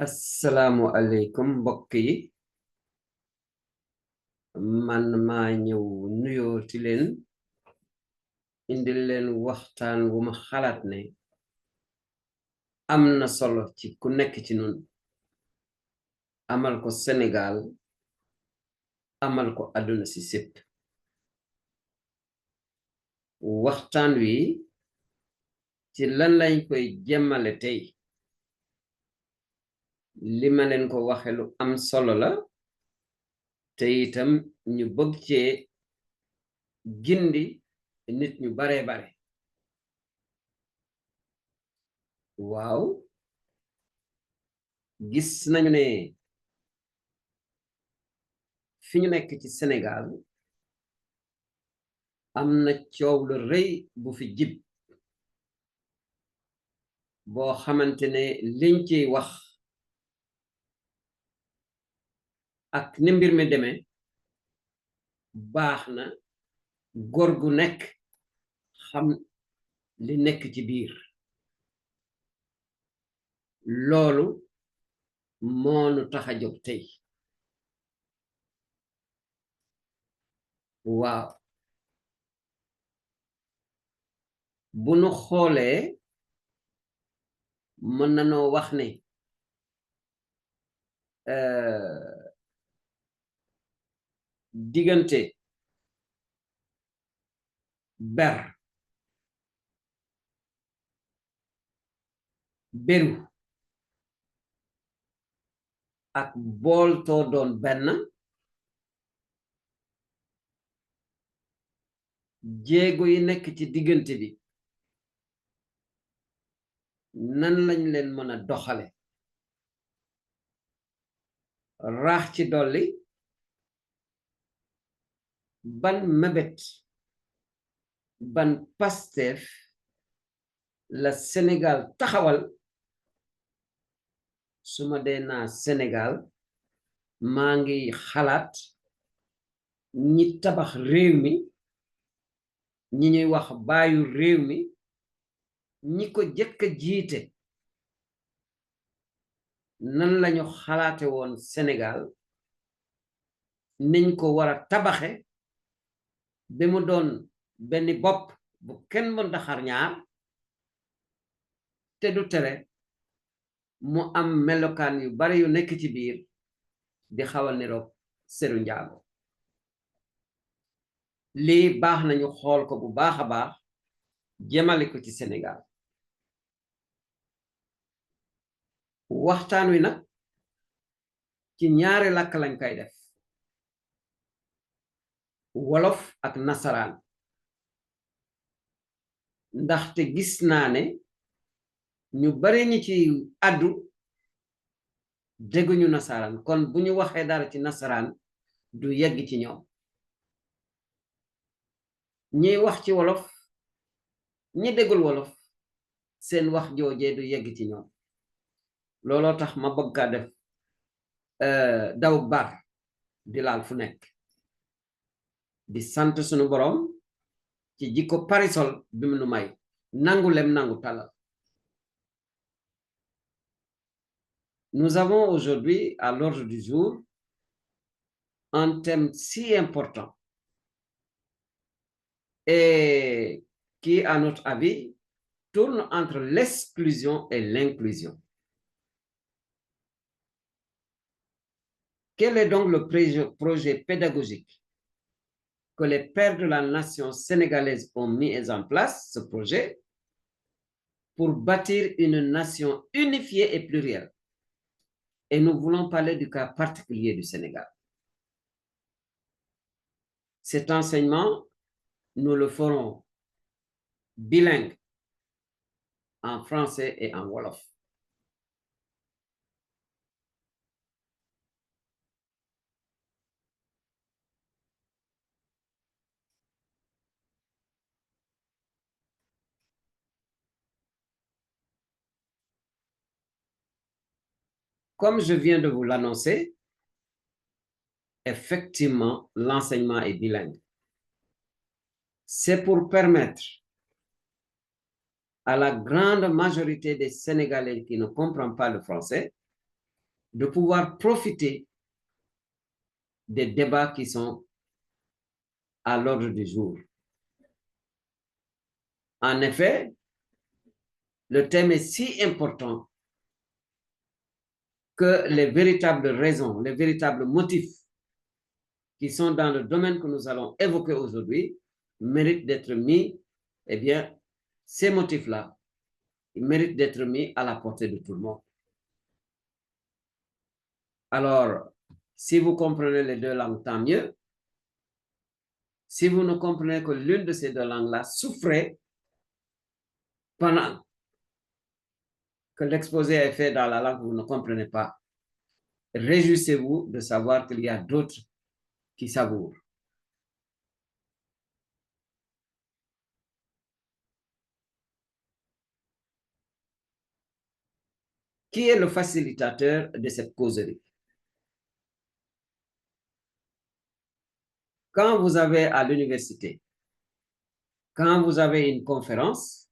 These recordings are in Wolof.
Assalaamu aleykum mbokk yi man maa ñëw nuyoo ti leen indil leen waxtaan wu ma xalaat ne am na solo ci ku nekk ci nun amal ko Sénégal amal ko àdduna si sépp waxtaan wi ci lan lañ koy jëmmale tey li ma leen ko waxe lu am solo la te itam ñu bëgg cee gindi nit ñu baree bare waaw gis nañu ne fi ñu nekk ci Sénégal am na coow lu rëy bu fi jib boo xamante ne liñ ciy wax ak ni mbir mi demee baax na góor gu nekk xam li nekk ci biir loolu moonu tax a jóg tey waaw bu nu xoolee mën nanoo wax ne diggante beru ak booltoo doon benn jéego yi nekk ci diggante bi nan lañ leen mën a doxale raax ci dolli ban mébét ban Pastef la Sénégal taxawal su ma dee naa Sénégal maa ngi xalaat ñi tabax réew mi ñi ñuy wax baayu réew mi ñi ko jëkk a jiite nan lañu xalaate woon Sénégal niñ ko war a tabaxe ba mu doon benn bopp bu kenn mën da xar ñaar te du tere mu am melokaan yu bari yu nekk ci biir di xawal niroog seru njaago lii baax nañu xool ko bu baax a baax jëmale ko ci Sénégal waxtaan wi nag ci ñaari làkk lañ koy def wolof ak nasaraan ndaxte gis naa ne ñu bari ñi ci àddu dégguñu nasaraan kon bu ñu waxee dara ci nasaraan du yegg ci ñoom ñiy wax ci wolof ñi déggul wolof seen wax joojee du yegg ci ñoom looloo tax ma bëgg kaa def daw bar di laal fu nekk di sant sunu boroom ci jikko parisol bi mu nu may nangu lem nangu talal. Nous avons aujourd'hui à l'ordre du jour un thème si important et qui, à notre avis, tourne entre l'exclusion et l'inclusion. Quel est donc le projet pédagogique que les pères de la nation sénégalaise ont mis en place, ce projet, pour bâtir une nation unifiée et plurielle? Et nous voulons parler du cas particulier du Sénégal. Cet enseignement, nous le ferons bilingue en français et en wolof. Comme je viens de vous l'annoncer, effectivement, l'enseignement est bilingue. C'est pour permettre à la grande majorité des Sénégalais qui ne comprennent pas le français de pouvoir profiter des débats qui sont à l'ordre du jour. En effet, le thème est si important que les véritables raisons, les véritables motifs qui sont dans le domaine que nous allons évoquer aujourd'hui méritent d'être mis, eh bien, ces motifs-là, ils méritent d'être mis à la portée de tout le monde. Alors, si vous comprenez les deux langues, tant mieux. Si vous ne comprenez que l'une de ces deux langues-là, souffrez pendant que l'exposé est fait dans la langue que vous ne comprenez pas. Réjouissez-vous de savoir qu'il y a d'autres qui savourent. Qui est le facilitateur de cette causerie? Quand vous avez à l'université, quand vous avez une conférence,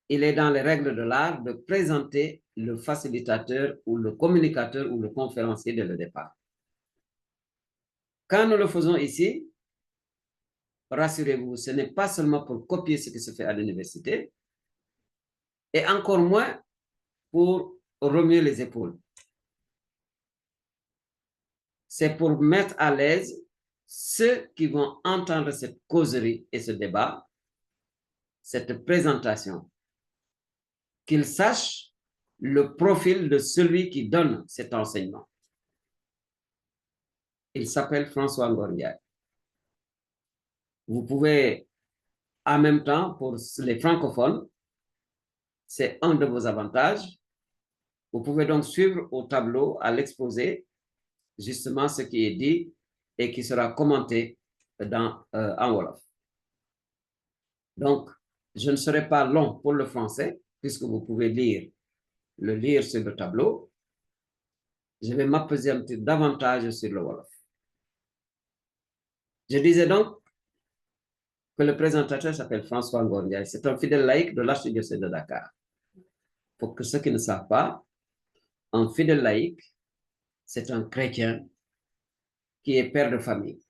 il est dans les règles de l'art de présenter le facilitateur ou le communicateur ou le conférencier dès le départ. Quand nous le faisons ici, rassurez-vous, ce n'est pas seulement pour copier ce qui se fait à l'université, et encore moins pour remuer les épaules. C'est pour mettre à l'aise ceux qui vont entendre cette causerie et ce débat, cette présentation, qu'ils sachent le profil de celui qui donne cet enseignement. Il s'appelle François Ngor Ndiaye. Vous pouvez, en même temps, pour les francophones, c'est un de vos avantages. Vous pouvez donc suivre au tableau, à l'exposé, justement ce qui est dit et qui sera commenté en Wolof. Donc, je ne serai pas long pour le français, puisque vous pouvez le lire sur le tableau. Je vais m'appesantir davantage sur le Wolof. Je disais donc que le présentateur s'appelle François Ngor Ndiaye. C'est un fidèle laïc de l'archidiocèse de Dakar. Pour que ceux qui ne savent pas, un fidèle laïc, c'est un chrétien qui est père de famille,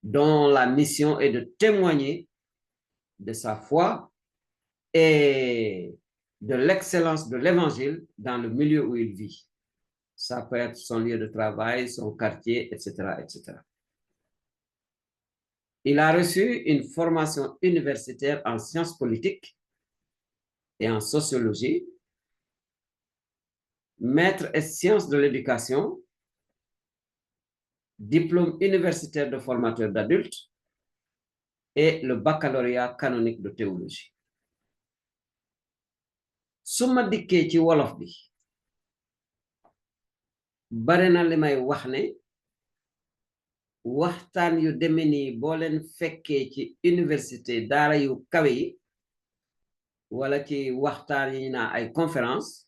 dont la mission est de témoigner de sa foi et de l'excellence de l'évangile dans le milieu où il vit. Ça peut être son lieu de travail, son quartier, etc., etc. Il a reçu une formation universitaire en sciences politiques et en sociologie, maître et sciences de l'éducation, diplôme universitaire de formateur d'adultes et le baccalauréat canonique de théologie. su ma dikkee ci wolof bi bare na li may wax ne waxtaan yu deme nii boo leen fekkee ci université daara yu kawe yi wala ci waxtaan yi naa ay conférence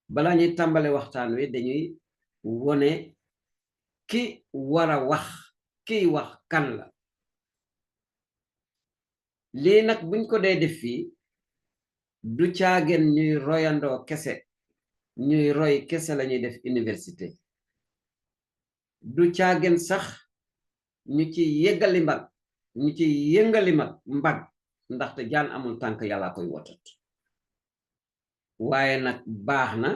bala ñuy tàmbale waxtaan wi dañuy wone ki war a wax kiy wax kan la lii nag buñ ko dee def fii du caagen ñuy royandoo kese ñuy roy kese la ñuy def université du caagen sax ñu ci yeggali mbag ñu ci yëngali mbag ndaxte jaan amul tànk yàlla koy wotat waaye nag baax na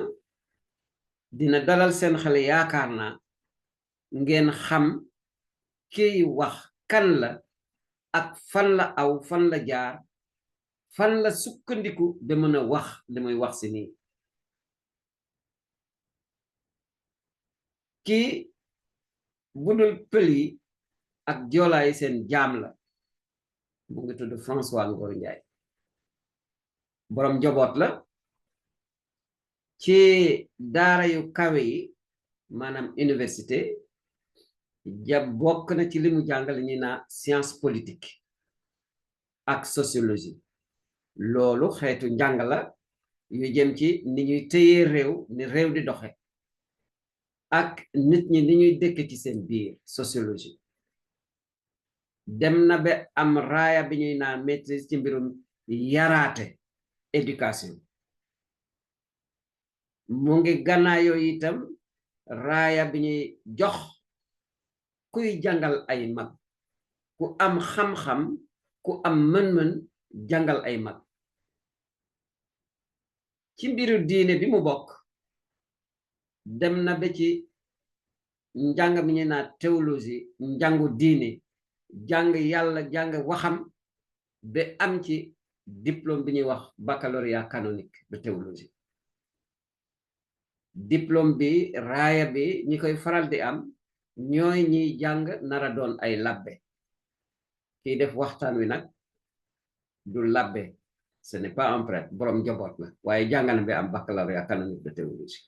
dina dalal seen xale yaakaar naa ngeen xam kiy wax kan la ak fan la aw fan la jaar fan la sukkandiku ba mën a wax li muy wax si nii kii budul pël yi ak joolaa yi seen jaam la mu ngi tudd François Ngor Ndiaye boroom njaboot la ci daara yu kawe yi maanaam université ja bokk na ci li mu jàngale ñi naa science politique ak sociologie loolu xeetu njàng la yu jëm ci ni ñuy téyee réew ni réew di doxe ak nit ñi ni ñuy dëkk ci seen biir sociologie dem na ba am raaya bi ñuy naan maîtrise ci mbirum yaraate éducation mu ngi gànnaayoo itam raaya bi ñuy jox kuy jàngal ay mag ku am xam-xam ku am mën-mën jàngal ay mag ci mbiru diine bi mu bokk dem na ba ci njàng mi ñu naa théologie njàngu diine jàng yàlla jàng waxam ba am ci diplôme bi ñuy wax baccalauréat canonique de théologie diplôme bi raaya bi ñi koy faral di am ñooy ñiy jàng nara doon ay labbe kiy def waxtaan wi nag du labbe ce n'est pas un prêtre borom njaboot la waaye jàng na bi am baccalauréat canonique de théologie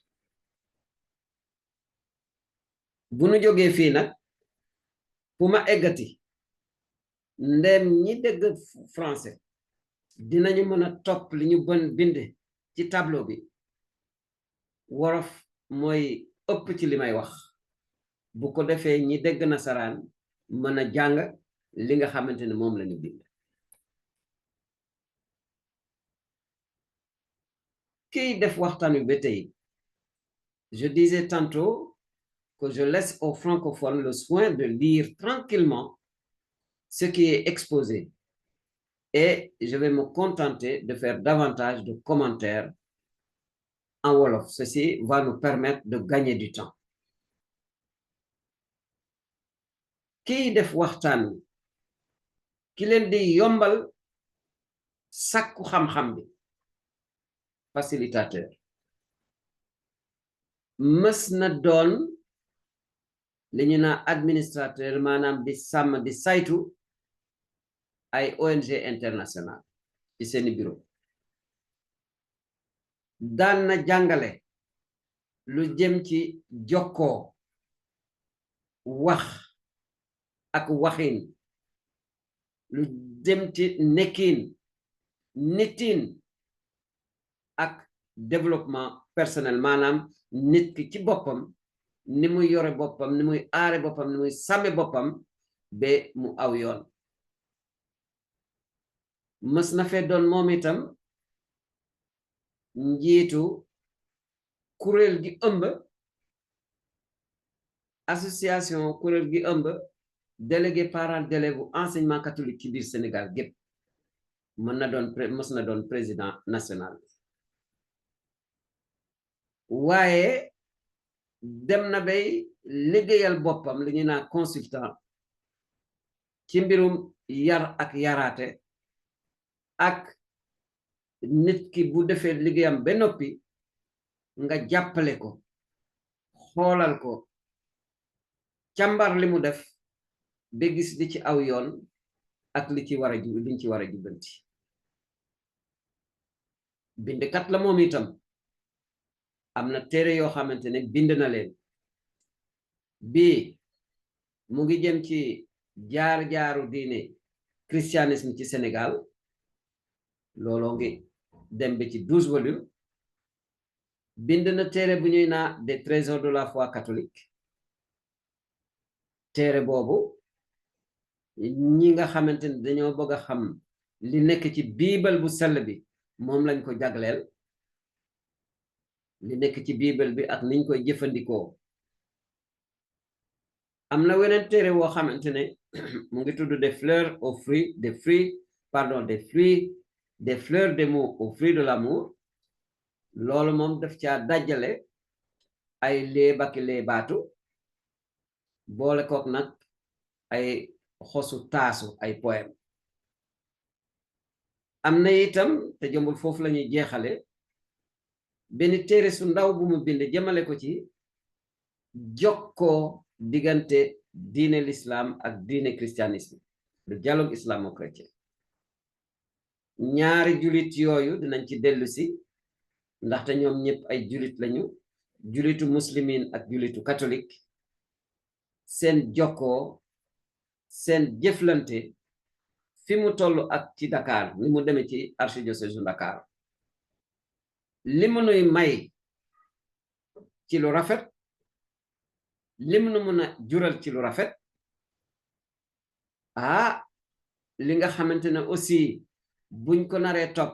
bu nu jógee fii nag fu ma eggati ndem ñi dégg français dinañu mën a topp li ñu bon bind ci tableau bi wolof mooy ëpp ci li may wax bu ko defee ñi dégg nasaraan mën a jàng li nga xamante ne moom la ñu bind kiy def waxtaan wi ba tey je disais tantôt que je laisse aux francophones le soin de lire tranquillement ce qui est exposé et je vais me contenter de faire davantage de commentaires en wolof. Ceci va nous permettre de gagner du temps. Kiy def waxtaan wi ki leen di yombal sàkku xam-xam bi facilitateur mës na doon li ñu naa administrateur maanaam di sàmm di saytu ay ONG international ci seeni bureau daan na jàngale lu jëm ci jokkoo wax ak waxin lu jëm ci nekkin nitin ak développement personnel maanaam nit ki ci boppam ni muy yore boppam ni muy aare boppam ni muy sàmme boppam ba mu aw yoon mës na fee doon moom itam njiitu kuréel gi ëmb association kuréel gi ëmb délégué parents d'élèves bu enseignement catholique ci biir Sénégal gépp mës na doon président national waaye dem na bay liggéeyal boppam li ñu naa consultant ci mbirum yar ak yaraate ak nit ki bu defee liggéeyam ba noppi nga jàppale ko xoolal ko càmbar li mu def ba gis li ci aw yoon ak liñ ci war a jubbanti bindkat la moom itam am na téere yoo xamante ne bind na leen bii mu ngi jëm ci jaar-jaaru diine christianisme ci Sénégal looloo ngi dem ba ci 12 volumes bind na téere bu ñuy naa des trésors de la foi catholique téere boobu ñi nga xamante ne dañoo bëgg a xam li nekk ci biibal bu sell bi moom lañ ko jagleel li nekk ci biibal bi ak niñ koy jëfandikoo am na weneen téere woo xamante ne mu ngi tudd des fleurs des mots aux fruits de l'amour loolu moom daf caa dajale ay léebaki léebaatu boole kook nag ay xosu taasu ay poème am na itam te jëmbul foofu la ñuy jeexale benn téere su ndaw bu mu bind jëmale ko ci jokkoo diggante diine l'islam ak diine christianisme le dialogue islamo-chrétien ñaari julit yooyu dinañ ci dellu si ndaxte ñoom ñëpp ay julit lañu julitu muslimin ak julitu catholique seen jokkoo seen jëflante fi mu toll ak ci Dakar ni mu demee ci archidiocèse de Dakar li mu nuy may ci lu rafet li mu nu mën a jural ci lu rafet li nga xamante ne aussi buñ ko naree topp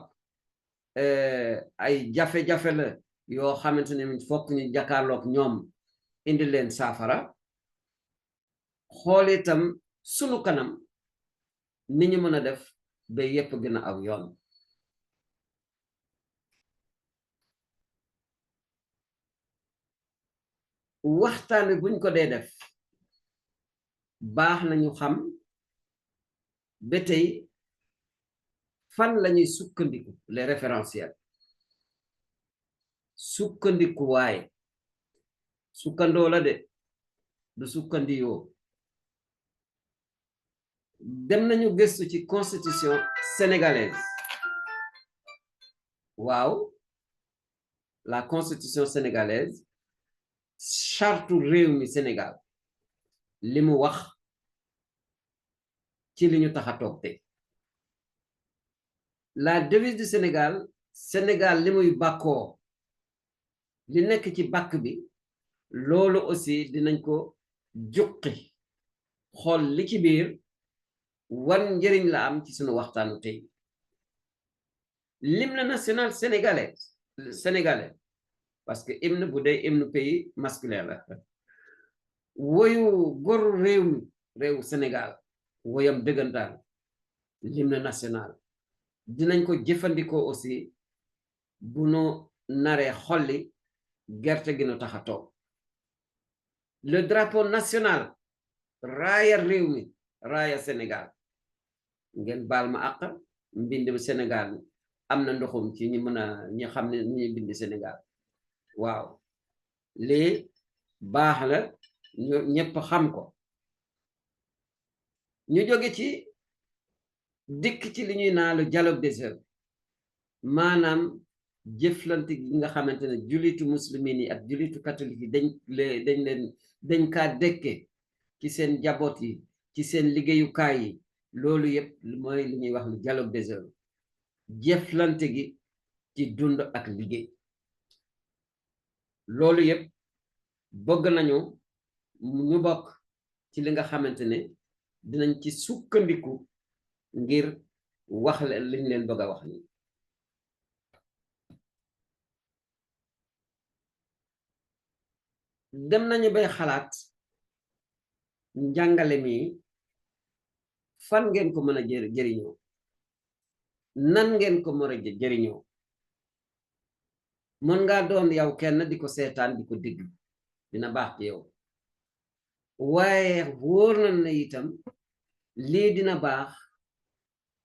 ay jafe-jafe la yoo xamante ne fokk ñu jàkkaarloog ñoom indi leen saafara xool itam sunu kanam ni ñu mën a def ba yépp gën a aw yoon waxtaan wi buñ ko dee def baax nañu xam ba tey fan lañuy sukkandiku les référentiels sukkandiku waaye sukkandoo la de du sukkandiyoo dem nañu gëstu ci constitution sénégalaise waaw la constitution sénégalaise charte réew mi Sénégal li mu wax ci li ñu tax a toog tey la devise du Sénégal Sénégal li muy bàkkoo li nekk ci bàkk bi loolu aussi dinañ ko juqi xool li ci biir wan njëriñ la am ci sunu waxtaanu tey l'hymne national sénégalais parce que hymne bu dee hymne pays masculin la woyu goru réew mi réew Sénégal woyam dëggantaan l'hymne national dinañ ko jëfandikoo aussi bu nu naree xolli gerte gi nu tax a toog le drapeau national raaya réew mi raaya Sénégal ngeen baal ma àq mbind Sénégal am na ndoxum ci ñi mën a ñi xam ne ñi bind Sénégal waaw lii baax la ñu ñëpp xam ko ñu jóge ci dikk ci li ñuy naa le dialogue des œuvres maanaam jëflante gi nga xamante ne julitu muslimin yi ak julitu catholique yi dañ kaa dekke ci seen jaboot yi ci seen liggéeyukaay yi loolu yëpp mooy li ñuy wax le dialogue des œuvres jëflante gi ci dund ak liggéey loolu yëpp bëgg nañu ñu bokk ci li nga xamante ne dinañ ci sukkandiku ngir wax leen liñ leen bëgg a wax ni dem nañu bay xalaat njàngale mi fan ngeen ko mën a jëriñoo nan ngeen ko mën a jëriñoo mën ngaa doon yow kenn di ko seetaan di ko digg dina baax ci yow waaye wóor na ne itam lii dina baax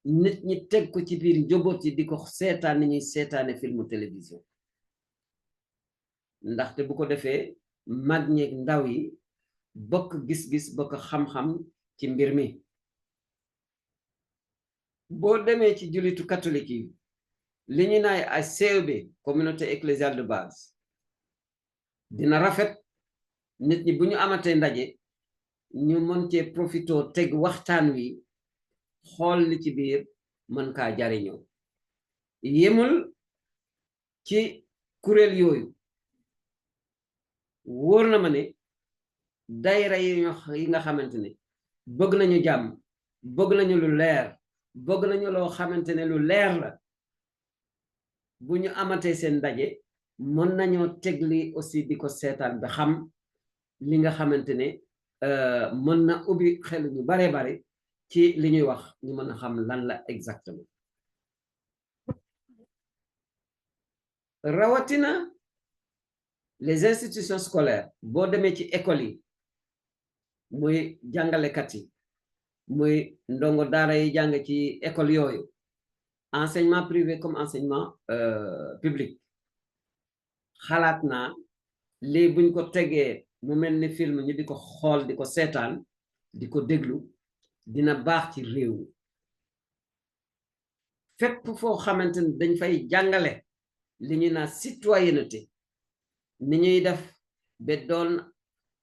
nit ñi teg ko ci biir njaboot yi di ko seetaan ni ñuy seetaane filmu télévision ndaxte bu ko defee mag ñeeg ndaw yi bokk gis-gis bokk xam-xam ci mbir mi boo demee ci jullitu catholique yi li ñu naay ay CEB communauté ecclésiale de base dina rafet nit ñi bu ñu amatee ndaje ñu mën cee profito teg waxtaan wi xool li ci biir mën kaa jariñoo yemul ci kuréel yooyu wóor na ma ne daayira yi nga xamante ne bëgg nañu jàmm bëgg nañu lu leer bëgg nañu loo xamante ne lu leer la bu ñu amatee seen ndaje mën nañoo tegli aussi di ko seetaan ba xam li nga xamante ne mën na ubbi xel ñu bare bare ci li ñuy wax ñu mën a xam lan la exactement rawatina les institutions scolaires boo demee ci école yi muy jàngalekat yi muy ndongo daara yi jàng ci école yooyu enseignement privé comme enseignement public xalaat naa lii buñ ko tegee mu mel ni film ñu di ko xool di ko seetaan di ko déglu dina baax ci réew mi fépp foo xamante ni dañ fay jàngale li ñuy naan citoyenneté ni ñuy def ba doon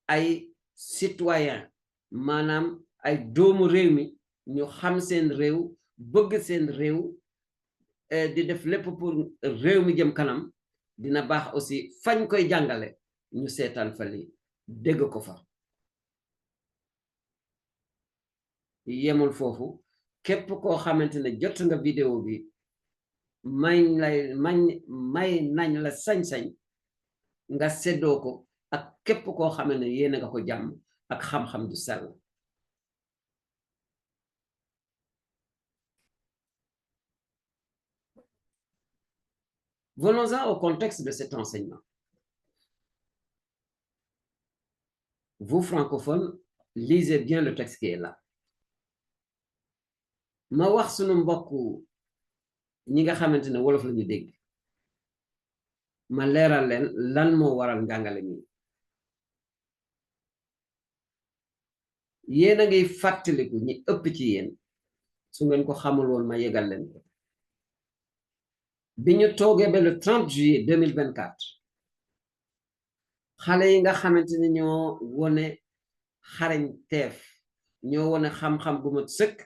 ay citoyen maanaam ay doomu réew mi ñu xam seen réew bëgg seen réew di def lépp pour réew mi jëm kanam dina baax aussi fañ koy jàngale ñu seetaan fa li dégg ko fa yemul foofu képp koo xamante ne jot nga vidéo bi may nañ la sañ-sañ nga séddoo ko ak képp koo xam ne yéene nga ko jàmm ak xam-xam du sell. Venons-en au contexte de cet enseignement. Vous, francophones, lisez bien le texte qui est là. Ma wax sunu mbokku ñi nga xamante ne wolof la ñu dégg ma leeral leen lan moo waral njàngale mi. Yéen a ngi fàttaliku ñi ëpp ci yéen su ngeen ko xamul woon ma yegal leen ko bi ñu toogee ba le 30 juillet 2024 xale yi nga xamante ne ñoo wone xarañ teef ñoo wone xam-xam gu mat sëkk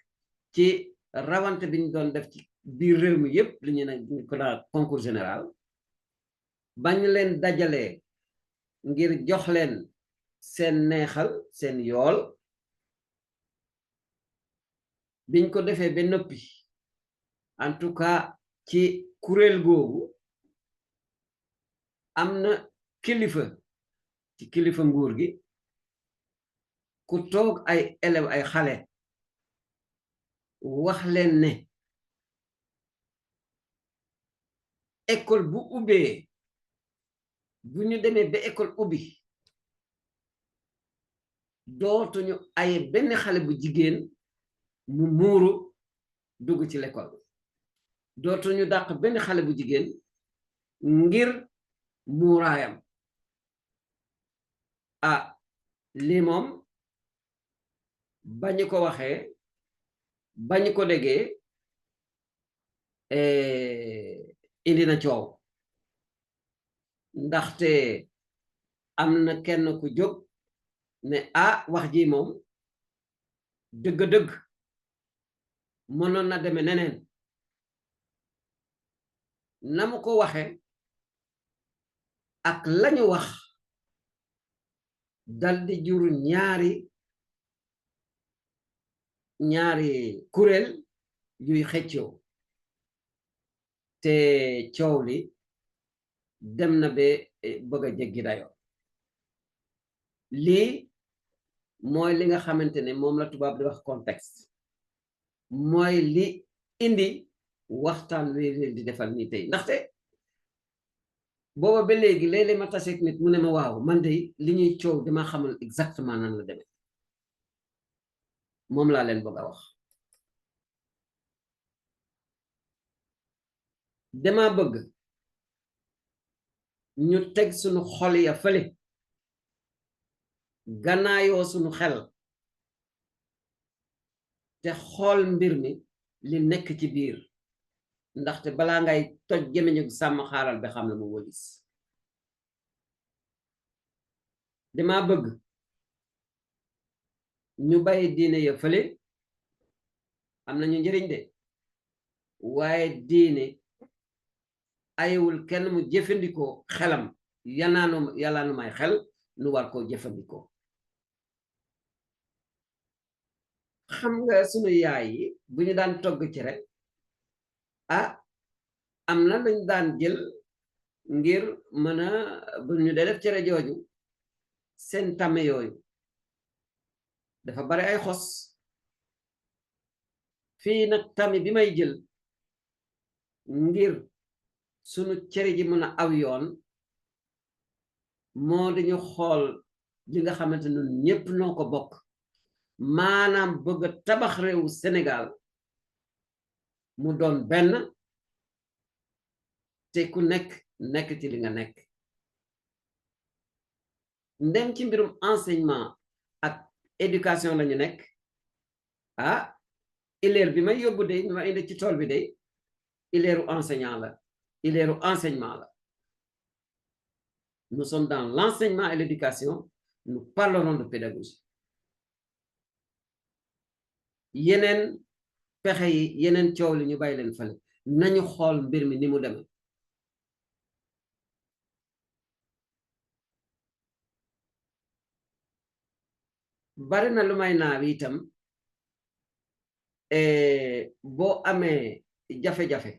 ci rawante bi ñu doon def ci biir réew mi yépp li ñu ne ko daal concours général bañ leen dajalee ngir jox leen seen neexal seen yool biñ ko defee ba noppi en tout cas ci kuréel googu am na kilifa ci kilifa nguur gi ku toog ay élève ay xale wax leen ne école bu ubbee bu ñu demee ba école ubbi dootuñu ay benn xale bu jigéen mu muuru dugg ci l'école dootuñu dàq benn xale bu jigéen ngir muuraayam. Ah lii moom bañu ko waxee bañu ko déggee indi na coow ndaxte am na kenn ku jóg ne wax ji moom dëgg-dëgg mënoon na deme neneen na mu ko waxe ak lañu wax daldi jur ñaari kuréel yuy xëccoo te coow li dem na ba bëgg a jéggi dayo lii mooy li nga xamante ne moom la tubaab di wax contexte mooy li indi waxtaan wi di defal ni tey ndaxte booba ba léegi léeg-léeg ma taseeg nit mu ne ma waaw man de li ñuy coow dama xamul exactement nan la demee moom laa leen bëgg a wax dama bëgg ñu teg sunu xol ya fële gannaayoo sunu xel te xool mbir mi li nekk ci biir ndaxte balaa ngay toj gémmiñu sàmm xaaral ba xam la mu wëlis dama bëgg ñu bàyyi diine ya fële am nañu njëriñ de waaye diine ayewul kenn mu jëfandikoo xelam yàlla nu may xel nu war koo jëfandikoo xam nga sunu yaay yi bu ñu daan togg ci rek am na lañ daan jël ngir mën a bu ñu dee def cere jooju seen tame yooyu dafa bari ay xos fii nag tame bi may jël ngir sunu cere ji mën a aw yoon moo dañu xool li nga xamante ne ñépp noo ko bokk maanaam bëgg a tabax réewu Sénégal mu doon benn te ku nekk ci li nga nekk ndem ci mbirum enseignement ak éducation lañu nekk ileer bi may yóbbu de ma indi ci tool bi de ileeru enseignant la ileeru enseignement la nous sommes dans l'enseignement et l'éducation nous parlerons de pédagogie yeneen pexe yi yeneen coow li ñu bàyyi leen fale nañu xool mbir mi ni mu demee bari na lu may naaw itam boo amee jafe-jafe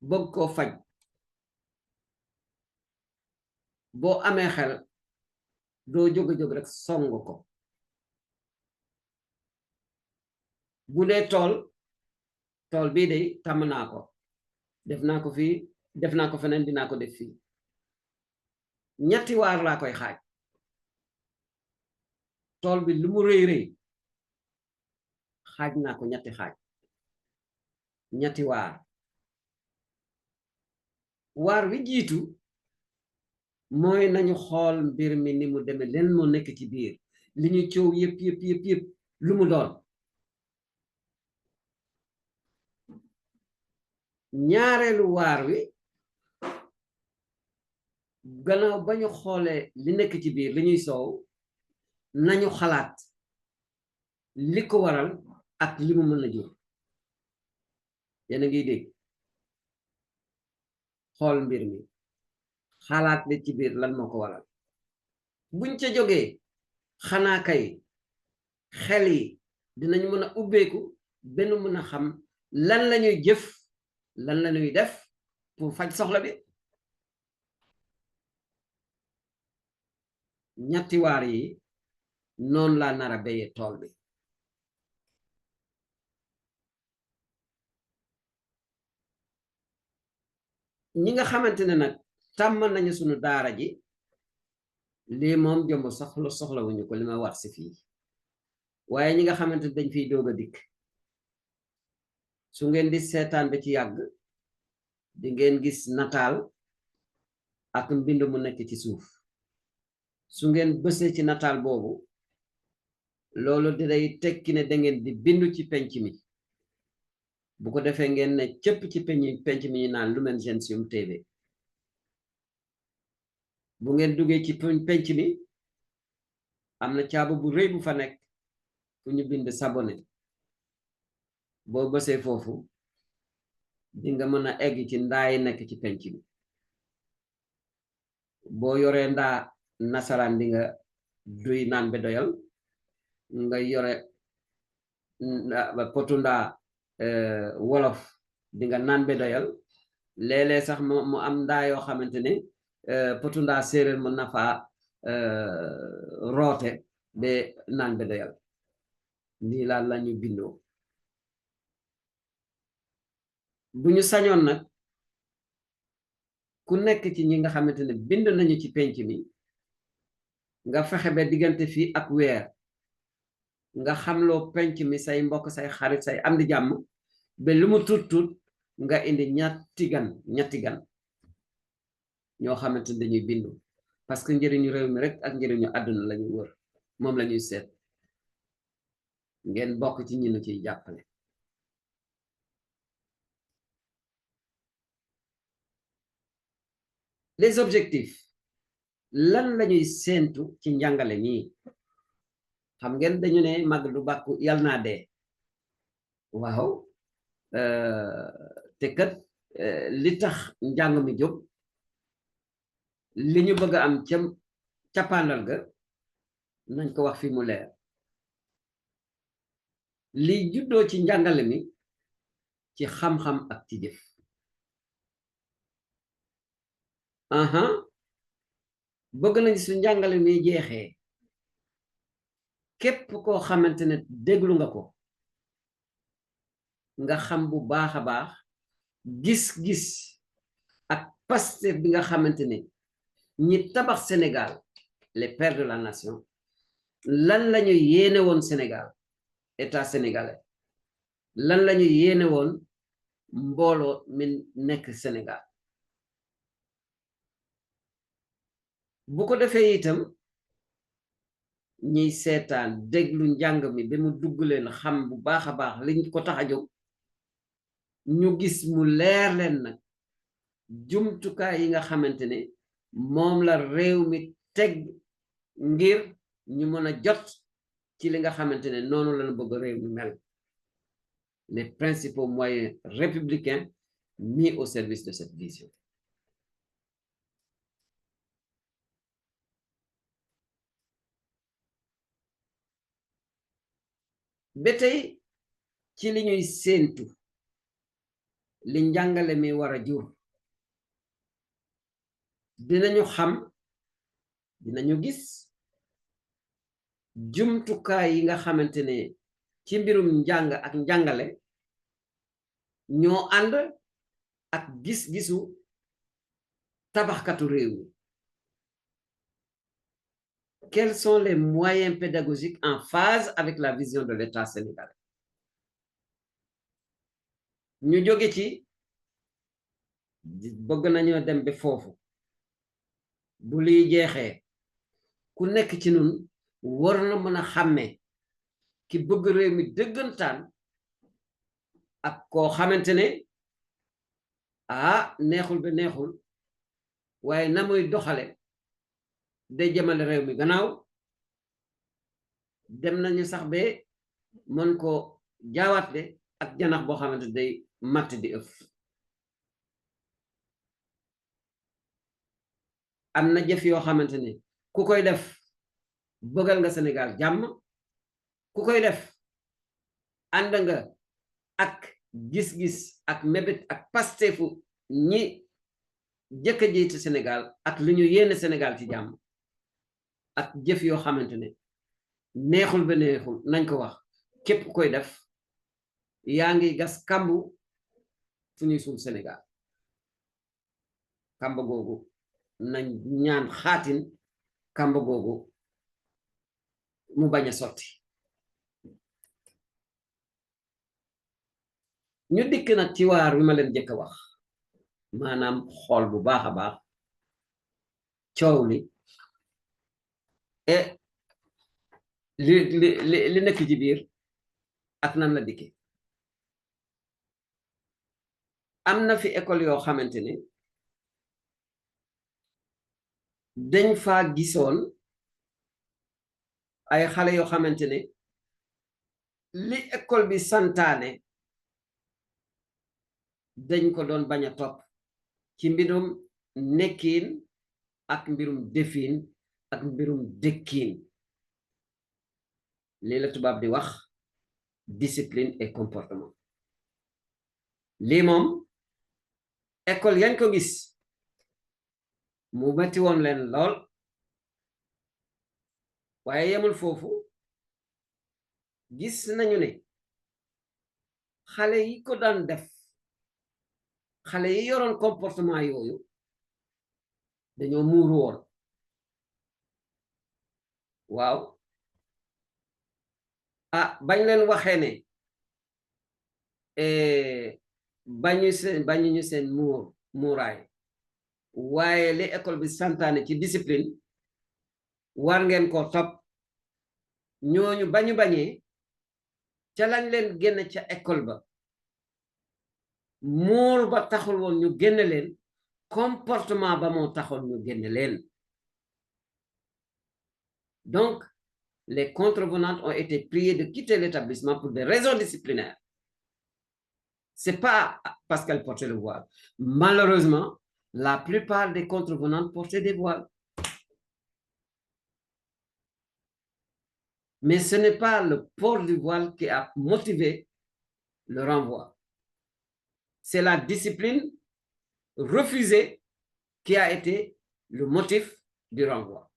bëgg koo faj boo amee xel doo jóg rek song ko bu dee tool bii de tàmm naa ko def naa ko fii def naa ko feneen dinaa ko def fii ñetti waar laa koy xaaj tool bi lu mu rëy rëy xaaj naa ko ñetti waar wi jiitu mooy nañu xool mbir mi ni mu demee leen moo nekk ci biir li ñu coow yëpp lu mu doon ñaareelu waar wi gannaaw ba ñu xoolee li nekk ci biir li ñuy soow nañu xalaat li ko waral ak li mu mën a jur yéen a ngi dégg xool mbir mi xalaat li ci biir lan moo ko waral buñ ca jógee xanaa kay xel yi dinañ mën a ubbeeku benn mën a xam lan lañuy jëf lan lañuy def pour faj soxla bi ñetti waar yi noonu laa nar a béyee tool bi ñi nga xamante ne nag tàmm nañu sunu daara ji lii moom jomb soxlawuñu ko li ma wax si fii waaye ñi nga xamante ne dañ fiy doog a dikk su ngeen di seetaan ba ci yàgg di ngeen gis nataal ak mbind mu nekk ci suuf su ngeen bësee ci nataal boobu loolu dinay tekki ne dangeen di bindu ci penc mi bu ko defee ngeen ne cëpp ci penc mi ñu naan Lumen Gentium TV bu ngeen duggee ci penc mi am na caabu bu rëy bu fa nekk fu ñu bind s'abonner boo bësee foofu di nga mën a egg ci ndaa yi nekk ci penc mi boo yoree ndaa nasaraan di nga duy naan ba doyal nga yore potu ndaa wolof di nga naan ba doyal léeg-léeg sax mu am ndaa yoo xamante ne potu ndaa séeréer mën na faa roote ba naan ba doyal lii laa la ñu bindoo bu ñu sañoon nag ku nekk ci ñi nga xamante ne bind nañu ci penc mi nga fexe ba diggante fii ak weer nga xamloo penc mi say mbokk say xarit say am di jàmm ba lu mu tuut nga indi ñetti gan ñoo xamante ne dañuy bindu parce que njëriñu réew mi rek ak njëriñu àdduna lañuy wër moom lañuy seet ngeen bokk ci ñi nu ciy jàppale les objectifs lan lañuy séentu ci njàngale nii xam ngeen dañu ne mag du bàkku yal naa dee waaw te kat li tax njàng mi jóg li ñu bëgg a am ca cappaandal ga nañ ko wax fi mu leer li juddoo ci njàngale mi ci xam-xam ak ci jëf bëgg nañ su njàngale mi jeexee képp koo xamante ne déglu nga ko nga xam bu baax a baax gis-gis ak Pastef bi nga xamante ne ñi tabax Sénégal les pères de la nation lan lañu yéene woon Sénégal état sénégalais lan lañu yéene woon mbooloo mi nekk Sénégal bu ko defee itam ñiy seetaan déglu njàng mi ba mu dugg leen xam bu baax a baax liñ ko tax a jóg ñu gis mu leer leen nag jumtukaay yi nga xamante ne moom la réew mi teg ngir ñu mën a jot ci li nga xamante ne noonu lañu bëgg réew mi mel les principaux moyens républicains mis au service de cette vision ba tey ci li ñuy séentu li njàngale mi war a jur dinañu xam dinañu gis jumtukaay yi nga xamante ne ci mbirum njàng ak njàngale ñoo ànd ak gis-gisu tabaxkatu réew mi. Quels sont les moyens pédagogiques en phase avec la vision de l'État sénégalais? ñu jóge ci bëgg nañoo dem ba foofu bu liy jeexee ku nekk ci nun war na mën a xàmme ki bëgg réew mi dëggantaan ak koo xamante ne neexul ba neexul waaye na muy doxale day jëmale réew mi gannaaw. dem nañu sax ba mën ko jaawatle ak janax boo xamante day matt di ëf. am na jëf yoo xamante ne ku koy def bëggal nga Sénégal jàmm, ku koy def ànd nga ak gis-gis ak mébét ak pastefu ñi jëkk a jiite Sénégal ak li ñu yéene Sénégal ci jàmm, ak jëf yoo xamante ne neexul ba neexul nañ ko wax képp koy def yaa ngi gas kambu fu ñuy suul Sénégal. kamba googu nañ ñaan xaatin kamba googu mu bañ a sotti. ñu dikk nag ci waar wi ma leen jëkk a wax, maanaam xool bu baax a baax coow li et li nekk ci biir ak nan la dikke. am na fi école yoo xamante ne dañ fa gisoon ay xale yoo xamante ne li école bi santaane dañ ko doon bañ a topp ci mbirum nekkiin ak mbirum defiin ak mbirum dëkkiin. lii la tubaab di wax discipline et comportement. lii moom école yañ ko gis mu metti woon leen lool, waaye yemul foofu. gis nañu ne xale yi ko daan def, xale yi yoroon comportement yooyu dañoo muuru woon. waaw bañ leen waxee ne bañuñu seen muuraay, waaye li école bi santaane ci discipline war ngeen ko topp. ñooñu bañee ca lañ leen génn ca école ba, muur ba taxul woon ñu génn leen, comportement ba moo taxoon ñu génn leen. donc les contrevenantes ont été priées de quitter l'établissement pour des raisons disciplinaires. C'est pas parce qu'elles portaient le voile. Malheureusement, la plupart des contrevenantes portaient des voiles. Mais ce n'est pas le port du voile qui a motivé le renvoi. C'est la discipline refusée qui a été le motif du renvoi.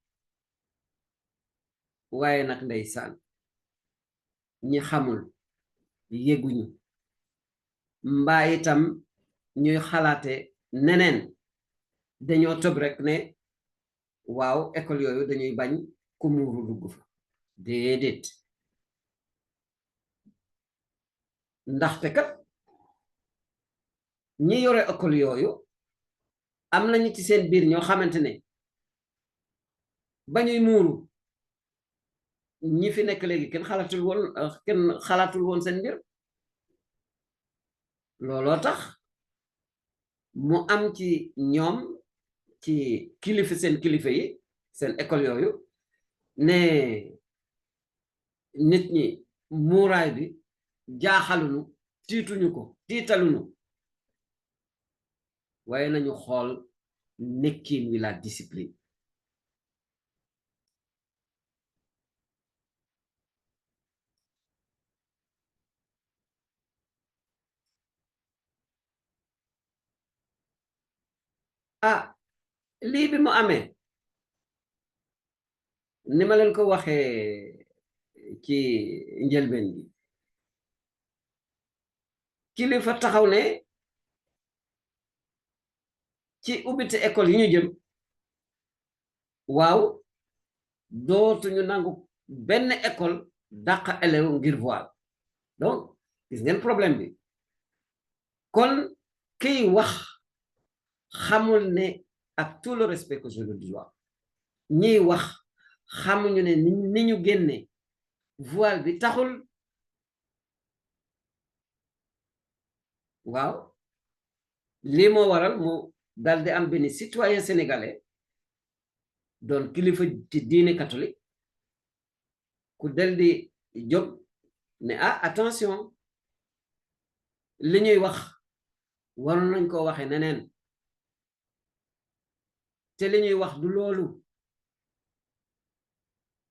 waaye nag ndeysaan ñi xamul yëguñu mbaa itam ñuy xalaate neneen dañoo tëb rek ne waaw école yooyu dañuy bañ ku muuru dugg fa. déedéet, ndaxte kat ñi yore école yooyu am nañu ci seen biir ñoo xamante ne bañuy muuru ñi fi nekk léegi kenn xalaatul woon seen mbir. looloo tax mu am ci ñoom ci seen kilifa yi seen école yooyu ne nit ñi muuraay bi jaaxalunu tiitalunu waaye nañu xool nekkiin wi la discipline. lii bi mu amee ni ma leen ko waxee ci njëlbeen bi kilifa taxaw ne ci ubbite école yi ñu jëm waaw dootuñu nangu benn école dàq élève ngir voile donc gis ngeen problème bi kon kiy wax xamul ne ak tout le respect que je le dois ñiy wax xamuñu ne ni ñu génne voile bi taxul waaw lii moo waral mu dal di am benn citoyen sénégalais doon kilifa ci diine catholique ku del di jóg ne ah attention li ñuy wax waroon nañ koo waxee neneen te li ñuy wax du loolu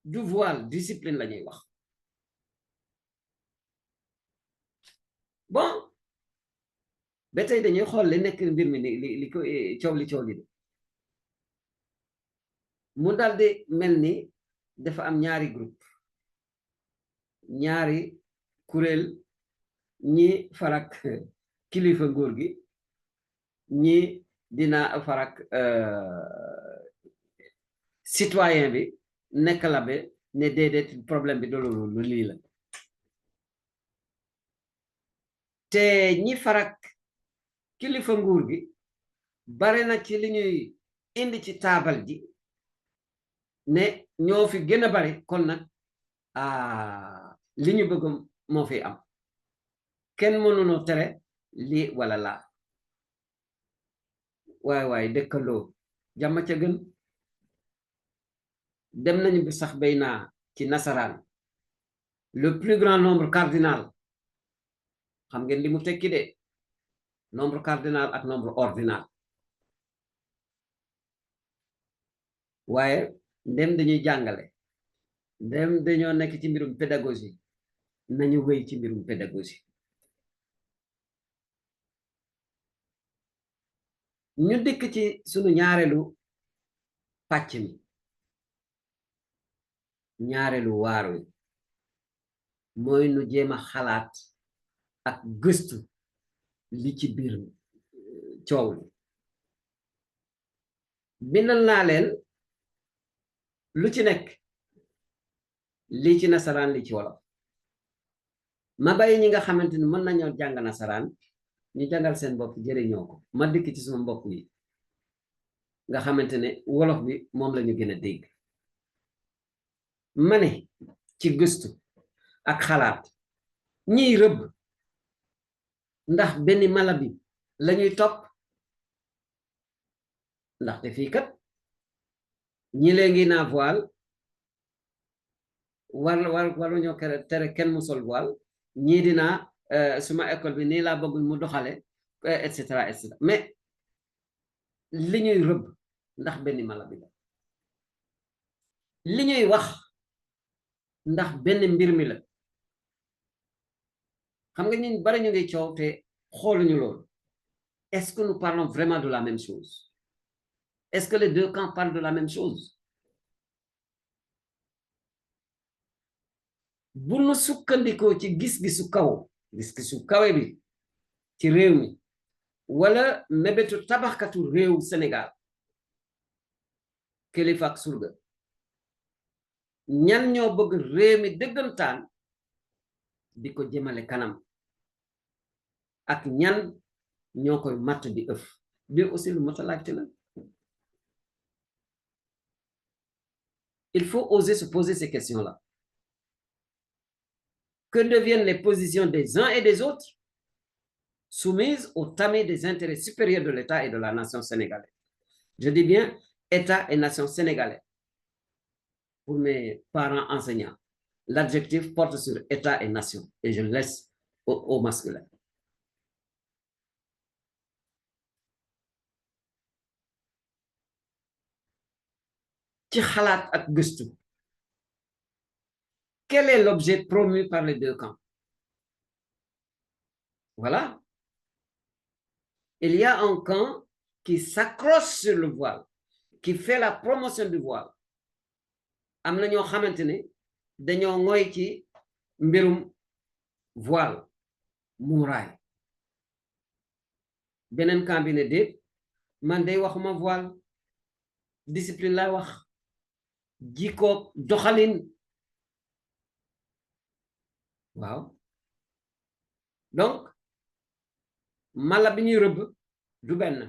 du voile discipline la ñuy wax bon ba tey dañuy xool li nekk mbir mi li ko coow li de mu daldi mel ni dafa am ñaari groupe ñaari kuréel ñi farak kilifa nguur gi ñi dina farak citoyen bi nekk la be ne déedéet problème bi doolu lu lii la te ñi farak kilifa nguur gi bare na ci li ñuy indi ci taabal ji ne ñoo fi gën a bari kon nag li ñu bëgg moo fi am kenn mënunoo tere lii wala laa waay dëkkandoo jàmm ca gën dem nañu bi sax bay naa ci nasaraan le plus grand nombre cardinal xam ngeen li mu tekki de nombre cardinal ak nombre ordinal waaye ndem dañuy jàngale ndem dañoo nekk ci mbirum pédagogie nañu wéy ci mbirum pédagogie ñu dikk ci sunu ñaareelu pàcc mi ñaareelu waar wi mooy nu jéem a xalaat ak gëstu li ci biir coow li bindal naa leen lu ci nekk lii ci nasaraan li ci wolof ma bàyyi ñi nga xamante ni mën nañoo jàng nasaraan ñu jàngal seen bopp jëriñoo ko ma dikk ci suma mbokk yi nga xamante ne wolof bi moom lañu gën a dégg ma ne ci gëstu ak xalaat ñiy rëbb ndax benn mala bi lañuy topp ndaxte fii kat ñi léegi naa voile waruñoo tere kenn mu sol voile ñii dinaa suma école bi nii laa bëggul mu doxale et cetera mais li ñuy rëbb ndax benn mala bi la li ñuy wax ndax benn mbir mi la xam nga ñun bari ñu ngi coow te xooluñu loolu est-ce que nous parlons vraiment de la même chose est-ce que les deux camps parlent de la même chose bu nu sukkandikoo ci gis-gisu kawe bi ci réew mi wala mébétu tabaxkatu réew Sénégal kilifa ak surga ñan ñoo bëgg réew mi dëggantaan di ko jëmale kanam ak ñan ñoo koy matt di ëf bi aussi lu mot a laajte la il faut oser se poser ces questions-là. Que deviennent les positions des uns et des autres soumises au tamis des intérêts supérieurs de l'État et de la nation sénégalaise? Je dis bien État et nation sénégalaise. Pour mes parents enseignants, l'adjectif porte sur État et nation et je laisse au masculin. Ci xalaat ak gëstu. Quel est l'objet promu par les deux camps? Voilà. Il y a un camp qui s'accroche sur le voile, qui fait la promotion du voile, am na ñoo xamante ne dañoo ngoy ci mbirum voile muuraay beneen camp bi ne déet man day waxuma voile discipline laa wax jikko doxalin waaw donc mala bi ñuy rëbb du benn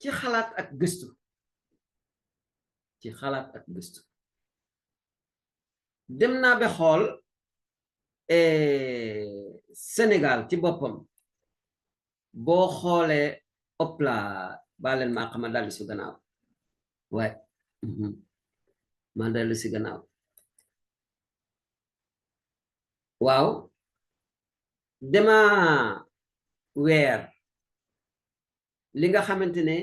ci xalaat ak gëstu dem naa ba xool Sénégal ci boppam boo xoolee opla baleen maa xama daldi si gannaaw waaye maa daldi si gannaaw waaw dama weer li nga xamante ne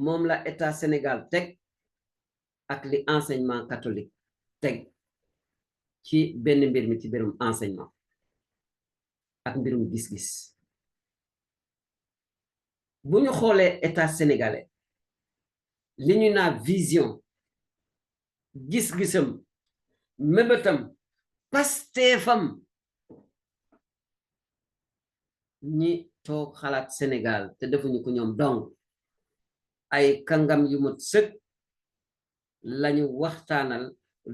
moom la état Sénégal teg ak li enseignement catholique teg ci benn mbir mi ci mbirum enseignement ak mbirum gis-gis bu ñu xoolee état sénégalais li ñu naa vision gis-gisam mébétam pasteefam ñi toog xalaat Sénégal te defuñu ko ñoom dong ay kàngam yu mat sëkk lañu waxtaanal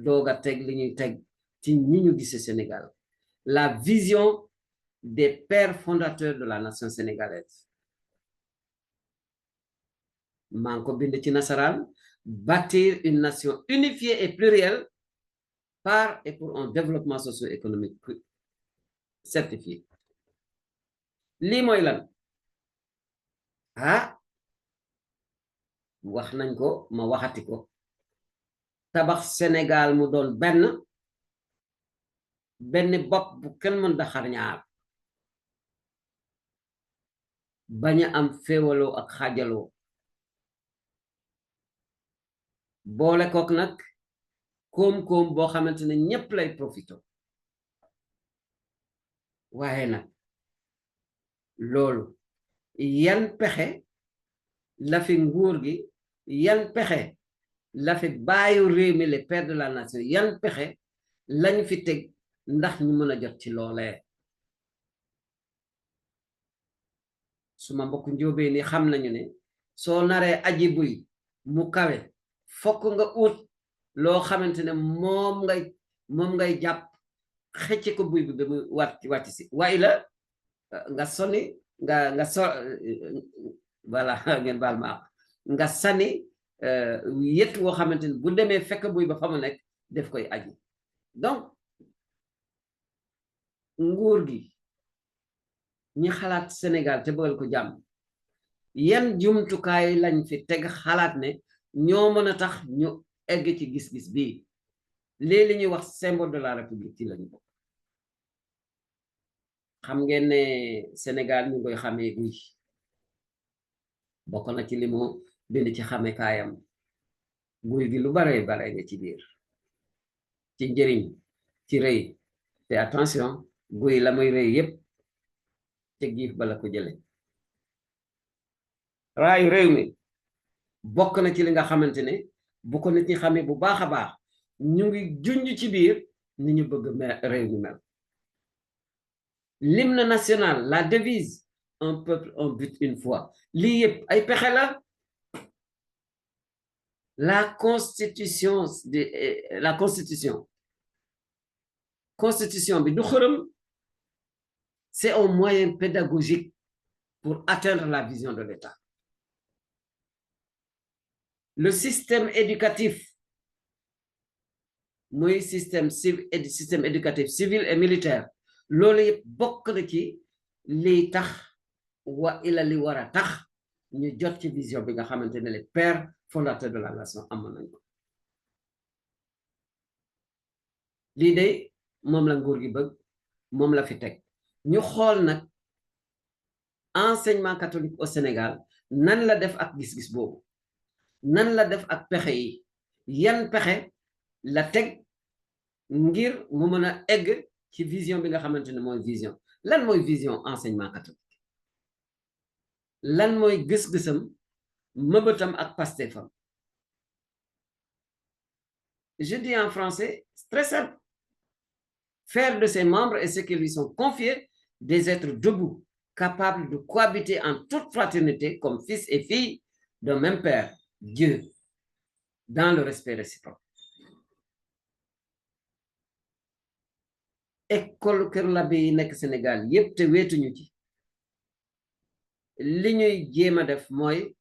doog a teg li ñuy teg ci ñi ñu gise Sénégal la vision des pères fondateurs de la nation sénégalaise maa ngi ko bind ci nasaraan bâtir une nation unifiée et plurielle par et pour un développement socio-économique certifié lii mooy lan wax nañ ko ma waxati ko tabax Sénégal mu doon benn bopp bu kenn mën da xar ñaar bañ a am féewaloo ak xaajaloo boole kook nag koom-koom boo xamante ne ñépp lay profito waaye nag loolu yan pexe la fi nguur gi yan pexe la fi bàyyu réew mi les pères de la nation yan pexe lañ fi teg ndax ñu mën a jot ci loolee suma mbokk njóobee ni xam nañu ne soo naree aji buy mu kawe fokk nga ut loo xamante ne moom ngay jàpp xëcc ko buy bi ba mu wàcc si waaye la nga soni nga voilà ngeen baal ma nga sani yet woo xamante ne bu demee fekk buy ba fa mu nekk def koy aji donc nguur gi ñi xalaat Sénégal te bëggal ko jàmm yan jumtukaay lañ fi teg xalaat ne ñoo mën a tax ñu egg ci gis-gis bii lii li ñuy wax symbole de la république ci lañu bokk xam ngeen ne Sénégal ñu koy xamee guy bokk na ci li mu bind ci xame kaayam guy gi lu bare nga ci biir ci njëriñ ci rëy te attention guy la muy rëy yépp te giif bala ko jële raayu réew mi bokk na ci li nga xamante ne bu ko nit ñi xamee bu baax a baax ñu ngi junj ci biir ni ñu bëgg réew mi mel l'hymne national la devise un peuple un but une foi lii yëpp ay pexe la la constitution bi du xërëm c'est un moyen pédagogique pour atteindre la vision de l'État le système éducatif muy système éducatif civil et militaire loolu yëpp bokk na ci liy tax li war a tax ñu jot ci vision bi nga xamante ne les pères fondateurs de la nation amoon nañ ko lii de moom la nguur gi bëgg moom la fi teg ñu xool nag enseignement catholique au Sénégal nan la def ak gis-gis boobu nan la def ak pexe yi yan pexe la teg ngir mu mën a egg ci vision bi nga xamante ne mooy vision lan mooy vision enseignement catholique lan mooy gis-gisam mëbëtam ak Pastefam. Je dis en français, c'est très simple. Faire de ses membres et ceux qui lui sont confiés des êtres debout, capables de cohabiter en toute fraternité comme fils et filles d'un même Père, Dieu, dans le respect réciproque. École Kër Labé yi nekk Sénégal yépp te wéetuñu ci li ñuy jéem a def mooy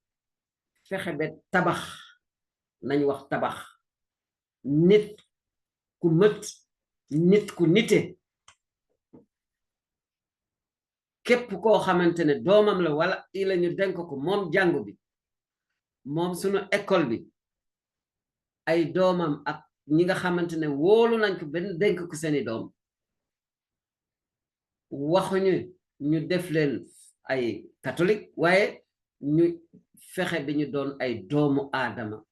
fexe ba tabax nañ wax tabax nit ku mët nit ku nite képp koo xamante ne doomam la wala i la ñu denk ko moom jàngu bi moom sunu école bi ay doomam ak ñi nga xamante ne wóolu nañ ko benn denk ko seeni doom waxuñu ñu def leen ay catholique waaye ñu fexe bi ñu doon ay doomu aadama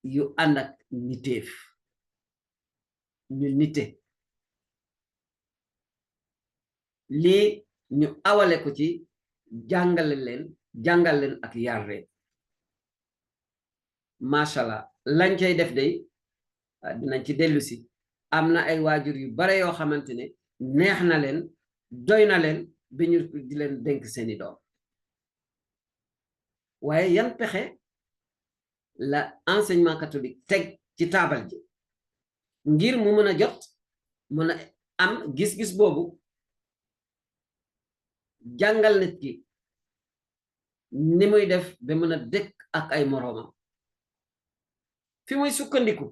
yu ànd ak niteef ñu nite lii ñu awale ko ci jàngal leen ak yar leen machallah lañ cay def day dinañ ci dellu si am na ay waajur yu bare yoo xamante ne neex na leen doy na leen bi ñu di leen dénk seeni doom waaye yan pexe la enseignement catholique teg ci taabal ji ngir mu mën a jot mën a am gis-gis boobu jàngal nit ki ni muy def ba mën a dëkk ak ay moroomam fi muy sukkandiku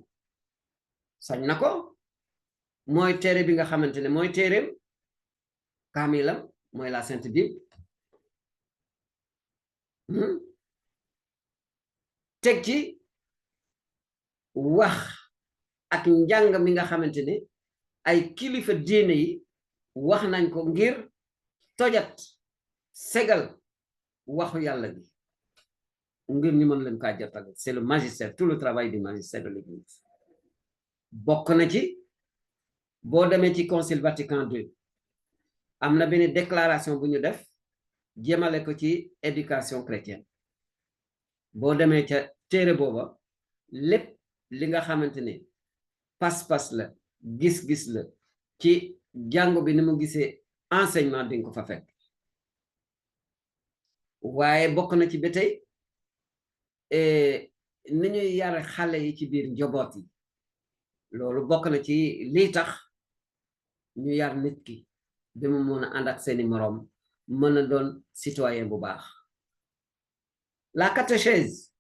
sañ na ko mooy téere bi nga xamante ne mooy téereem kaamilam mooy la Sainte Bible teg ci wax ak njàng mi nga xamante ne ay kilifa diine yi wax nañ ko ngir tojat segal waxu yàlla bi ngir ñu mën leen kaa jotal c'est le magistère, tout le travail du magistère de l'Église bokk na ci boo demee ci concile Vatican II am na benn déclaration bu ñu def jëmale ko ci éducation chrétienne boo demee ca téere booba lépp li nga xamante ne pas-pas la gis-gis la ci jàngu bi ni mu gisee enseignement di nga ko fa fekk waaye bokk na ci ba tey ni ñuy yar xale yi ci biir njaboot yi loolu bokk na ci lii tax ñu yar nit ki ba mu mën a ànd ak seeni moroom mën a doon citoyen bu baax la catéchèse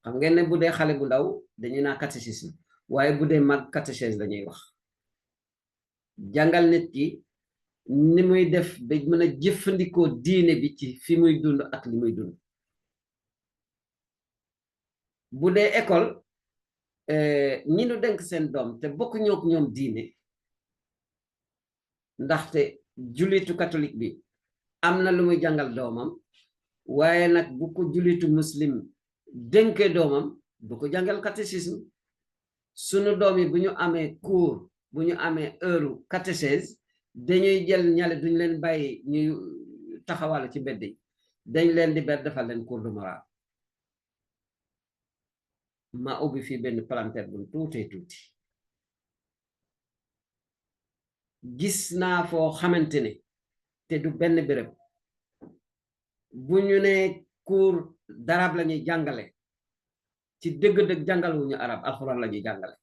xam ngeen ne bu dee xale bu ndaw dañuy naa catéchisme waaye bu dee mag catéchèse lañuy wax jàngal nit ki ni muy def ba mën a jëfandikoo diine bi ci fi muy dund ak li muy dund bu dee école ñi nu denk seen doom te bokk ñook ñoom diine ndaxte jullitu catholique bi am na lu muy jàngal doomam waaye nag bu ko jullitu muslim dénkee doomam du ko jàngal catéchisme sunu doom yi bu ñu amee cours bu ñu amee heure catéchèse dañuy jël ñale duñ leen bàyyi ñuy taxawal ci mbedd yi dañ leen di ber defal leen cours de morale ma ubbi fii benn palanteer bu tuutee tuuti gis naa foo xamante ne te du benn béréb bu ñu ne cours d'arabe la ñuy jàngale ci dëgg-dëgg jàngaluñu arab alxuraan la ñuy jàngale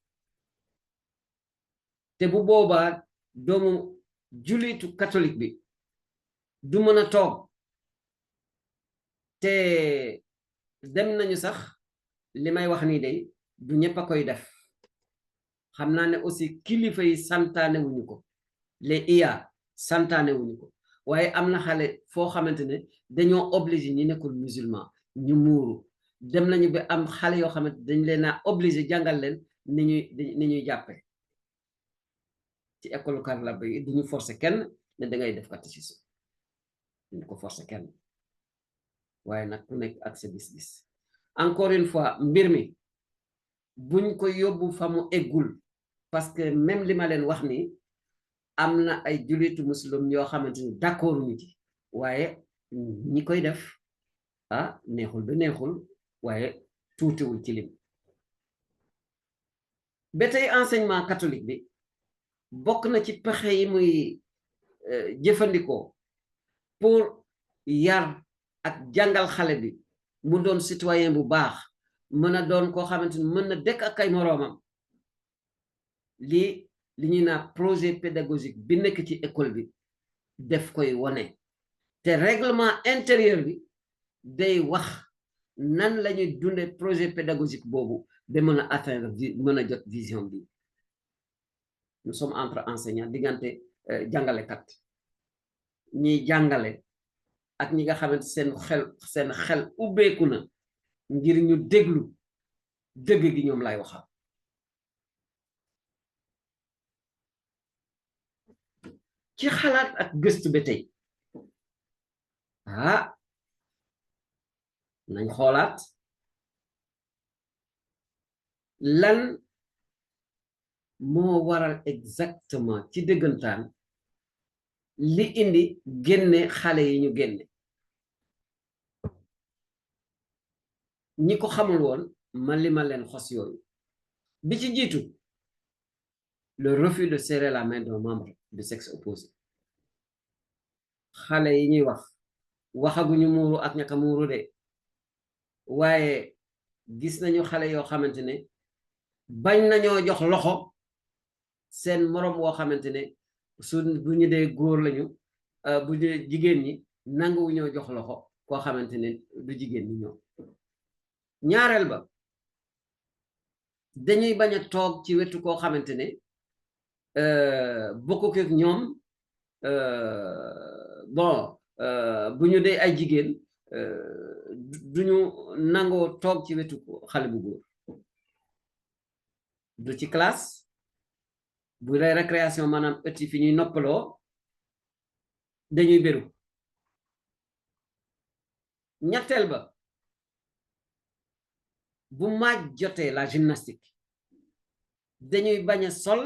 te bu boobaa doomu jullitu catholique bi du mën a toog te dem nañu sax li may wax nii de du ñëpp a koy def xam naa ne aussi kilifa yi santaane wuñu ko les IA santaane wuñu ko waaye am na xale foo xamante ne dañoo obligé ñi nekkul musulman ñu muuru dem nañu ba am xale yoo xamante dañ leen a obligé jàngal leen ni ñuy jàppe ci école Kër Labé yi duñu forcer kenn ne dangay def catéchisme duñu ko forcer kenn waaye nag ku nekk ak sa gis-gis encore une fois mbir mi buñ ko yóbbu fa mu eggul parce que même li ma leen wax ni am na ay jullitu muslim yoo xamante ni d'accord ñu ci waaye ñi koy def neexul ba neexul waaye tuutiwul ci lim ba tey enseignement catholique bi bokk na ci pexe yi muy jëfandikoo pour yar ak jàngal xale bi mu doon citoyen bu baax mën a doon koo xamante ni mën na dëkk ak ay moroomam li ñuy naa projet pédagogique bi nekk ci école bi def koy wone te règlement intérieur bi day wax nan la ñuy dunde projet pédagogique boobu ba mën a atteindre mën a jot vision bi nous sommes entre enseignants diggante jàngalekat ñiy jàngale ak ñi nga xamante seen xel ubbeeku na ngir ñu déglu dëgg gi ñoom lay waxal ci xalaat ak gëstu ba tey nañ xoolaat lan moo waral exactement ci dëggantaan li indi génne xale yi ñu génne ñi ko xamul woon ma leen xos yooyu bi ci jiitu le refus de serrer la main d'un membre du sexe opposé xale yi ñuy waxaguñu muuru ak ñaka muuru de waaye gis nañu xale yoo xamante ne bañ nañoo jox loxo seen moroom woo xamante ne bu ñu dee góor lañu bu dee jigéen ñi nanguwu ñoo jox loxo koo xamante ne du jigéen ñi ñoom ñaareel ba dañuy bañ a toog ci wetu koo xamante ne bokk ak ñoom bon bu ñu dee ay jigéen duñu nangoo toog ci wetu xale bu góor du ci classe bu dee récréation maanaam ëtti fi ñuy noppaloo dañuy beru ñetteel ba bu maaj jotee la gymnastique dañuy bañ a sol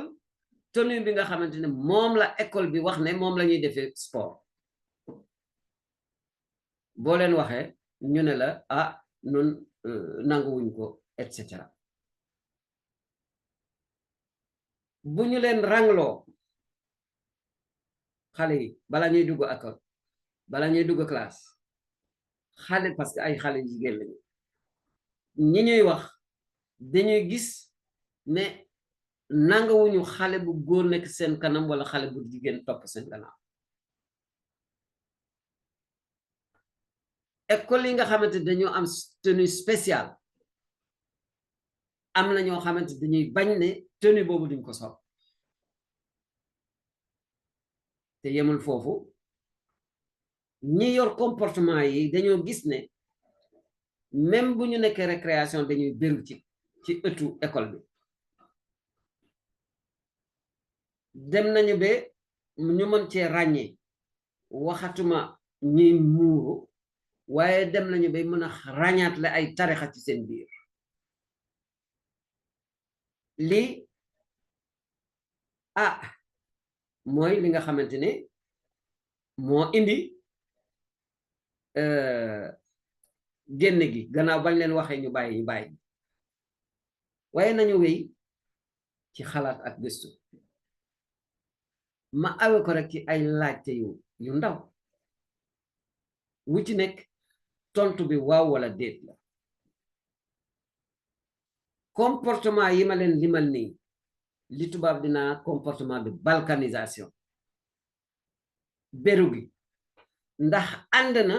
tenue bi nga xamante ne moom la école bi wax ne moom la ñuy defee sport boo leen waxee ñu ne la nun nanguwuñ ko et cetera bu ñu leen rangloo xale yi bala ñuy dugg école bala ñuy dugg classe xale parce que ay xale jigéen lañu ñi ñuy wax dañuy gis ne nangawuñu xale bu góor nekk seen kanam wala xale bu jigéen topp seen kanam école yi nga xamante dañoo am tenue spéciale am na ñoo xamante dañuy bañ ne tenue boobu duñ ko sol te yemul foofu ñi yor comportement yi dañoo gis ne même bu ñu nekkee récréation dañuy béru ci ëttu école bi dem nañu ba ñu mën cee ràññee waxatuma ñi muuru waaye dem nañu ba mën a ràññaatle ay tarixa ci seen biir lii mooy li nga xamante ne moo indi génn gi gannaaw bañ leen waxee ñu bàyyi waaye nañu wéy ci xalaat ak gëstu ma awe ko rek ci ay laajte yu ndaw wu ci nekk tontu bi waaw wala déet la comportement yi ma leen limal nii li tubaab dinaa comportement de balkanisation beru gi ndax ànd na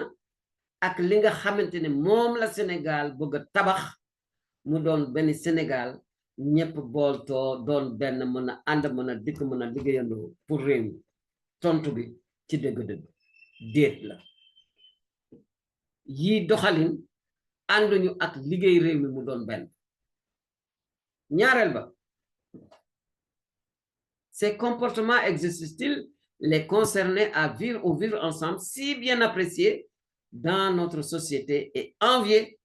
ak li nga xamante ne moom la Sénégal bëgg a tabax mu doon benn Sénégal ñëpp booltoo doon benn mën a ànd mën a dikk mën a liggéeyandoo pour réew mi tontu bi ci dëgg-dëgg déet la yii doxalin ànduñu ak liggéey réew mi mu doon benn ñaareel ba ces comportements exercent-ils les concernés à vivre ou vivre ensemble si bien appréciés dans notre société et enviés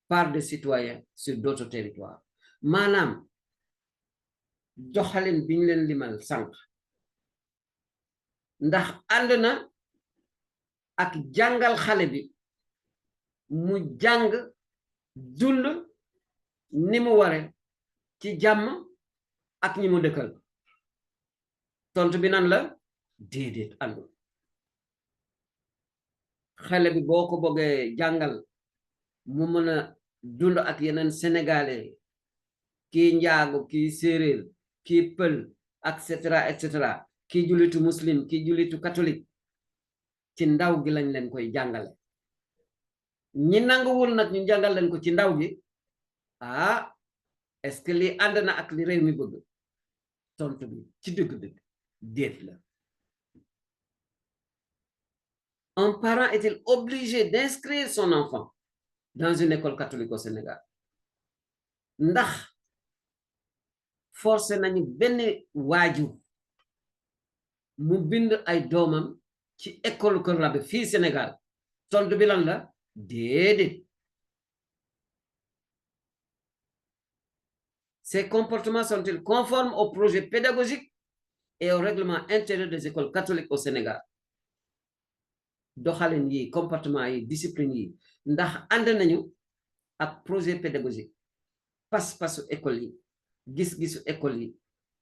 par des citoyens sur d'autres territoires maanaam doxalin bi ñu leen limal sànq ndax ànd na ak jàngal xale bi mu jàng dund ni mu ware ci jàmm ak ñi mu dëkkal tontu bi nan la déedéet àndul xale bi boo ko bëggee jàngal mu mën a dund ak yeneen sénégalais kii njaago kii séeréer kii pël et cetera kii julitu muslim kii julitu catholique ci ndaw gi lañ leen koy jàngale ñi nanguwul nag ñu jàngal leen ko ci ndaw gi est-ce que li ànd na ak li réew mi bëgg tontu bi ci dëgg-dëgg déet la un parent est-il obligé d'inscrire son enfant dans une école catholique au Sénégal ndax forcé nañu benn waajur mu bind ay doomam ci école Kër Labé fii Sénégal tontu bi lan la déedéet ces comportements sont-ils conformes au projet pédagogique et au règlement intérieur des écoles catholiques au Sénégal doxalin yi comportement yi discipline yi ndax ànd nañu ak projet pédagogique pas-pasu école yi gis-gisu école yi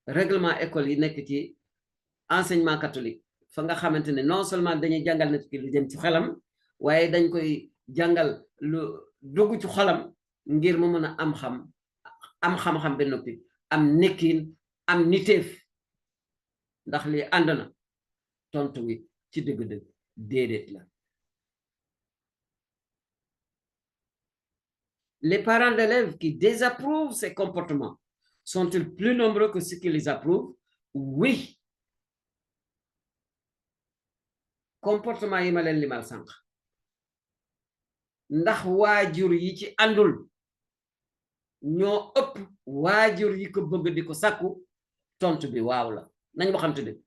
règlement école yi nekk ci enseignement catholique fa nga xamante ne non seulement dañuy jàngal nit ki lu dem ci xelam waaye dañ koy jàngal lu dugg ci xolam ngir mu mën a am xam-xam ba noppi am nekkin am niteef ndax li ànd na tontu wi ci dëgg-dëgg déedéet la les parents d'élèves qui désapprouvent ces comportements sont-ils plus nombreux que ceux qui les approuvent? Oui. Comportement yi ma leen limal sànq ndax waajur yi ci àndul ñoo ëpp waajur yi ko bëgg di ko sàkku tontu bi waaw la nañ waxante dëgg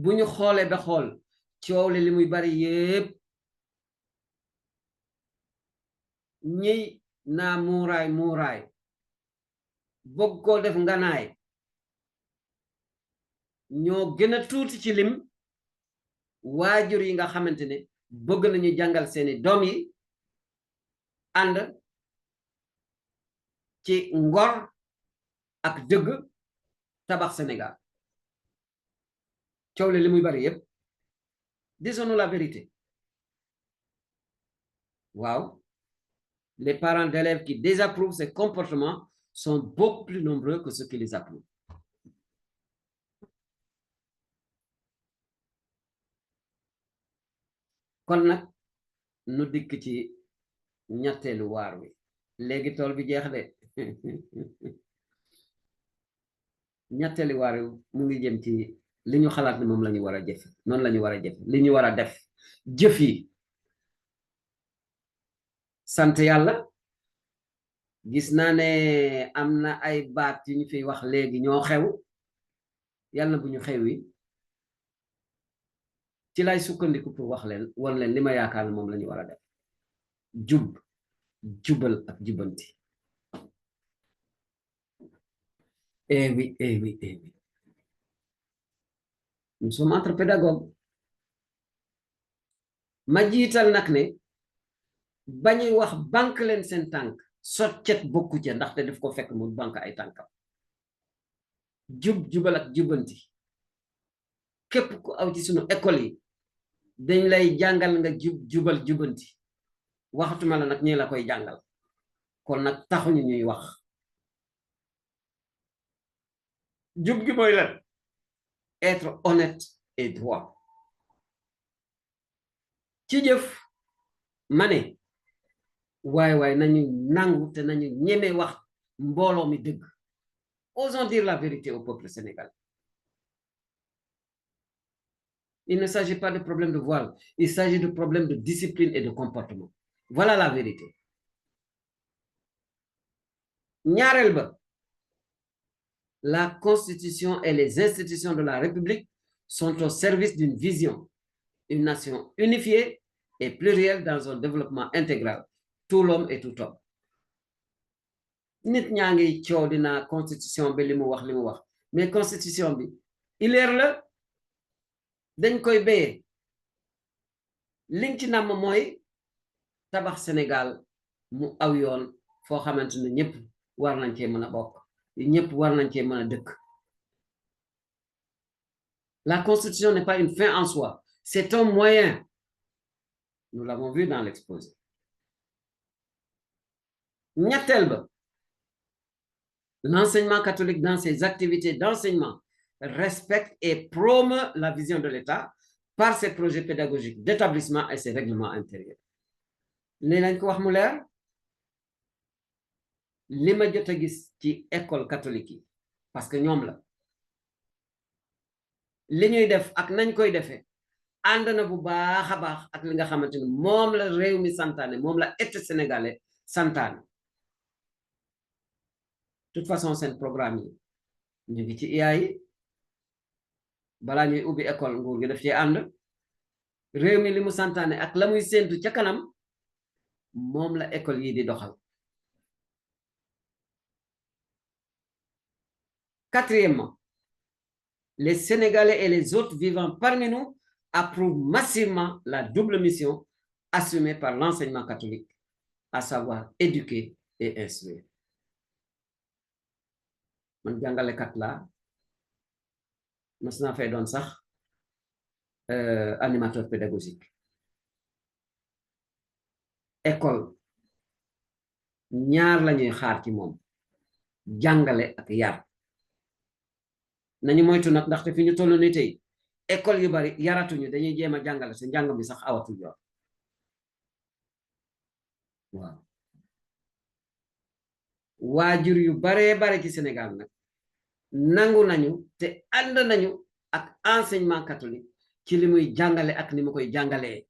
bu ñu xoolee ba xool coow li muy bari yépp ñiy naa muuraay bëgg koo def nganaay ñoo gën a tuuti ci lim waajur yi nga xamante ne bëgg nañu jàngal seeni doom yi ànd ci ngor ak dëgg tabax Sénégal coow li muy bari yépp disons-nous la vérité waaw les parents d'élèves qui désapprouvent ces comportements sont beaucoup plus nombreux que ceux qui les approuvent kon nag nu dikk ci ñetteelu waar wi léegi tool bi jeex de ñetteelu waar wi mu ngi jëm ci li ñu xalaat ne moom la ñu war a jëf noonu la ñu war a jëf li ñu war a def jëf yi sant yàlla gis naa ne am na ay baat yu ñu fiy wax léegi ñoo xew yàlla bu ñu xew yi ci lay sukkandiku pour wax leen won leen li ma yaakaar ne moom la ñu war a def jubal ak jubanti eh oui nous sommes entre pédagogues ma jiital nag ne bañuy wax banque leen seen tànk soccet bokku ca ndaxte daf ko fekk mu banque ay tànkam jubal ak jubanti képp ku aw ci sunu école yi dañ lay jàngal nga jubal jubanti waxatuma la nag ñi la koy jàngal kon nag taxuñu ñuy wax jub gi mooy lan être honnête et droit ci jëf ma ne waay nañu nangu te nañu ñeme wax mbooloo mi dëgg osons dire la vérité au peuple sénégalais. Il ne s'agit pas de problème de voile, il s'agit de problème de discipline et de comportement. Voilà la vérité. ñaareel ba la Constitution et les institutions de la République sont au service d'une vision, une nation unifiée et plurielle dans un développement intégral, tout l'homme et tout homme. Nit ñaa ngi coow dina constitution bi li mu wax mais constitution bi ileer la dañ koy béyee liñ ci namm mooy tabax Sénégal mu aw yoon foo xamante ne ñëpp war nañ cee mën a bokk ñëpp war nañ cee mën a dëkk. La constitution n'est pas une fin en soi, c'est un moyen. Nous l'avons vu dans l'exposé. ñetteel ba, l'enseignement catholique dans ses activités d'enseignement respecte et promeut la vision de l'État par ses projets pédagogiques d'établissement et ses règlements intérieurs. Lii lañ ko wax mu leer. Li ma jot a gis ci école catholique yi parce que ñoom la li ñuy def ak nañ koy defee ànd na bu baax a baax ak li nga xamante ni moom la réew mi santaane moom la État sénégalais santaane. De toute façon seen programme yi ñu ngi ci IA yi balaa ñuy ubbi école nguur gi daf ci ànd réew mi li mu santaane ak la muy séentu ca kanam moom la école yi di doxal. Quatrièmement, les Sénégalais et les autres vivant parmi nous approuvent massivement la double mission assumée par l'enseignement catholique, à savoir éduquer et instruire. Man jàngalekat laa mas naa fay doon sax animateur pédagogique. École ñaar la ñuy xaar ci moom jàngale ak yar. Nañu moytu nag ndaxte fi ñu toll ni tey école yu bari yaratuñu dañuy jéem a jàngale sa njàng bi sax awatul yoon. waaw waajur yu baree bare ci Sénégal nag nangu nañu te ànd nañu ak enseignement catholique ci li muy jàngale ak ni mu koy jàngalee.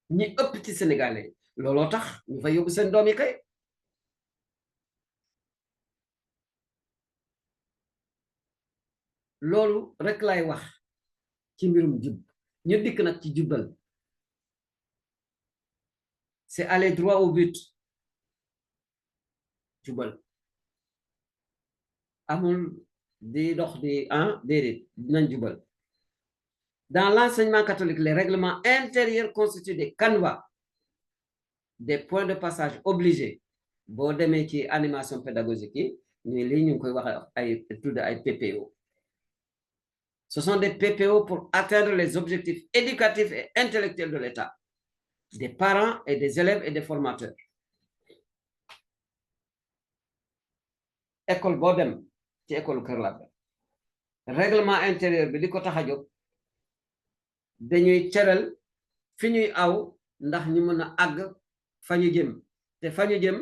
ñi ëpp ci Sénégalais looloo tax ñu fa yóbbu seen doom yi kay. loolu rek lay wax ci mbirum jub ñu dikk nag ci jubbal. C'est aller droit au but. Jubal amul di dox di déedéet dinañ jubal. Dans l'enseignement catholique, les règlements intérieurs constituent des canevas, des points de passage obligés. Boo demee ci animation pédagogique yi ñuy lii ñu ngi koy wax ay tudd ay PPO. Ce sont des PPO pour atteindre les objectifs éducatifs et intellectuels de l'État, des parents et des élèves et des formateurs. École boo dem ci école Kër Labbe règlement intérieur bi li ko tax a jóg dañuy cëral fi ñuy aw ndax ñu mën a àgg fa ñu jëm te fa ñu jëm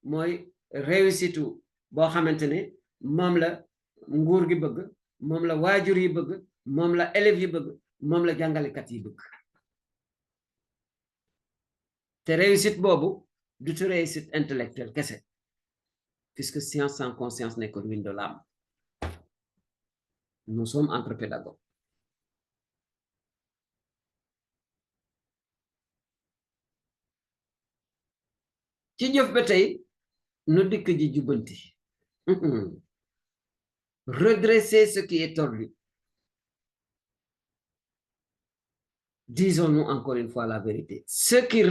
mooy réussite boo xamante ne moom la nguur gi bëgg, moom la waajur yi bëgg, moom la élèves yi bëgg, moom la jàngalekat yi bëgg. te réussite boobu du tu réussite intellectuelle kese, puisque science sans conscience n'est que ruine de l'âme. Nous sommes entre pédagogues. ci jëf ba tey nu dikk ji jubbanti. Redresser ce qui est tordu. Disons-nous encore une fois la vérité. Ceux qui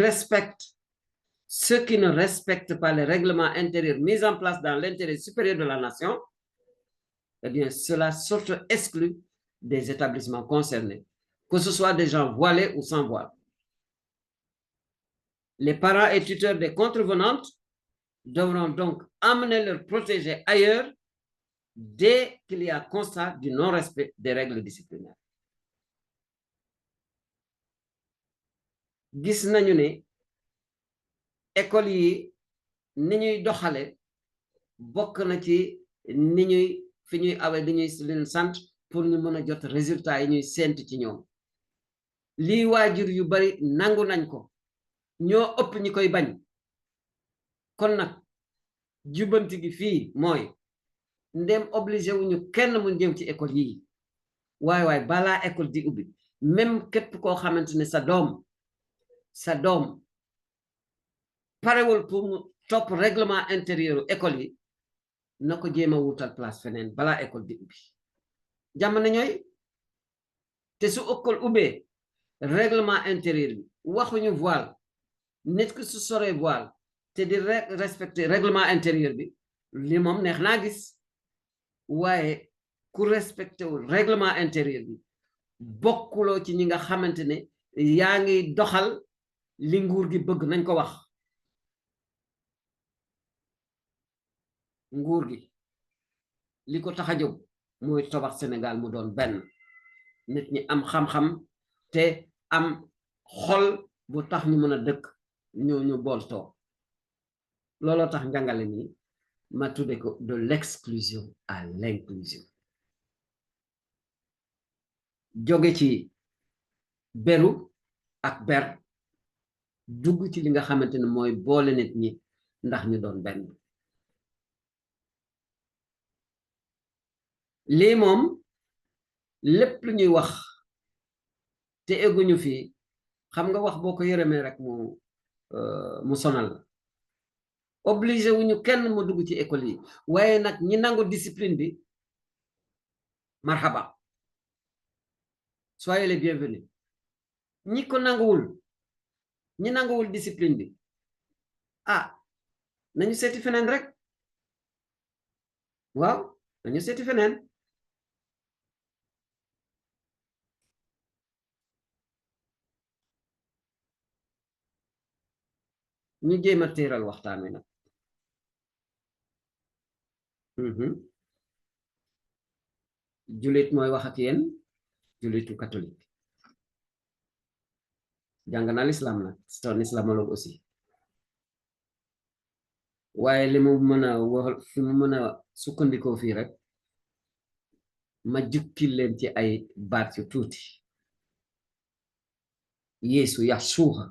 ne respectent pas les règlements intérieurs mis en place dans l'intérêt supérieur de la nation, eh bien, cela s'auto-exclut des établissements concernés, que ce soit des gens voilés ou sans voile. Les parents et tuteurs des contrevenantes devront donc emmener leurs protégés ailleurs dès qu'il y a constat du non-respect des règles disciplinaires. Gis nañu ne école yi ni ñuy doxale bokk na ci ni ñuy fi ñuy awe di ñuy leen sant pour ñu mën a jot résultat yi ñuy séentu ci ñoom. lii waajur yu bari nangu nañ ko ñoo ëpp ñi koy bañ. kon nag jubbanti gi fii mooy ndem obligé wuñu kenn mu jëm ci école yi waaye balaa école di ubbi même képp koo xamante ne sa doom parewul pour mu topp règlement intérieur école yi na ko jéem a wutal place feneen balaa école di ubbi. jamono ñooy te su école ubbee règlement intérieur bi waxuñu voile nit ku su soree voile te di respecter règlement intérieur bi li moom neex naa gis waaye ku respecté wul règlement intérieur bi bokkuloo ci ñi nga xamante ne yaa ngi doxal li nguur gi bëgg nañ ko wax nguur gi li ko tax a jóg mooy tabax Sénégal mu doon benn nit ñi am xam-xam te am xol bu tax ñu mën a dëkk ñu booltoo looloo tax njàngale mi ma tudde ko de l'exclusion à l'inclusion jóge ci beru ak ber dugg ci li nga xamante ne mooy boole nit ñi ndax ñu doon benn lii moom lépp lu ñuy wax te egguñu fii xam nga wax boo ko yërëmee rek mu sonal la obligé wuñu kenn mu dugg ci école yi waaye nag ñi nangu discipline bi marhaba soyez les bienvenus ñi ko nanguwul ñi nanguwul discipline bi nañu seeti feneen rek waaw nañu seeti feneen ñu jéem a téeral waxtaan wi nag julit mooy wax ak yéen julitu catholique jàng na l'islam nag c'est un islamologue aussi waaye li mu mën a wax fi mu mën a sukkandikoo fii rek ma jukkil leen ci ay baat yu tuuti Yeesu Yahshua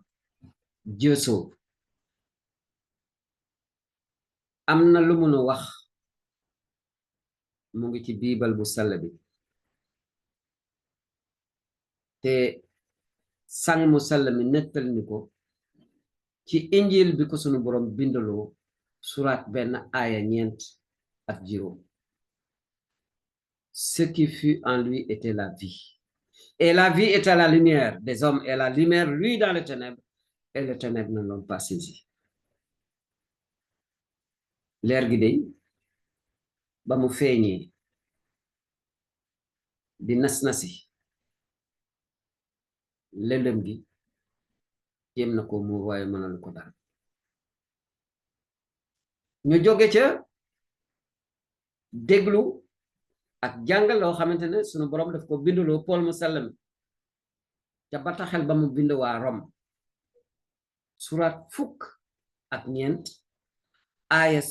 Dieu sauve am na lu mun a wax mu ngi ci biibal bu sell bi te sang mu sell mi nettal ni ko ci injil bi ko sunu borom bindaloo surat benn aaya 9 ak juróom ce qui fut en lui était la vie et la vie était la lumière des hommes et la lumière lui dans les ténèbres et les ténèbres ne l'ont pas saisi leer gi dey ba mu feeñee di nas-nasi lëndëm gi jéem na ko muur waaye mënalu ko dara ñu jóge ca déglu ak jàngal loo xamante ne sunu borom daf ko binduloo Paul mu sell mi ca bataaxel ba mu bind waa Rome surat fukk ak ñeent aaya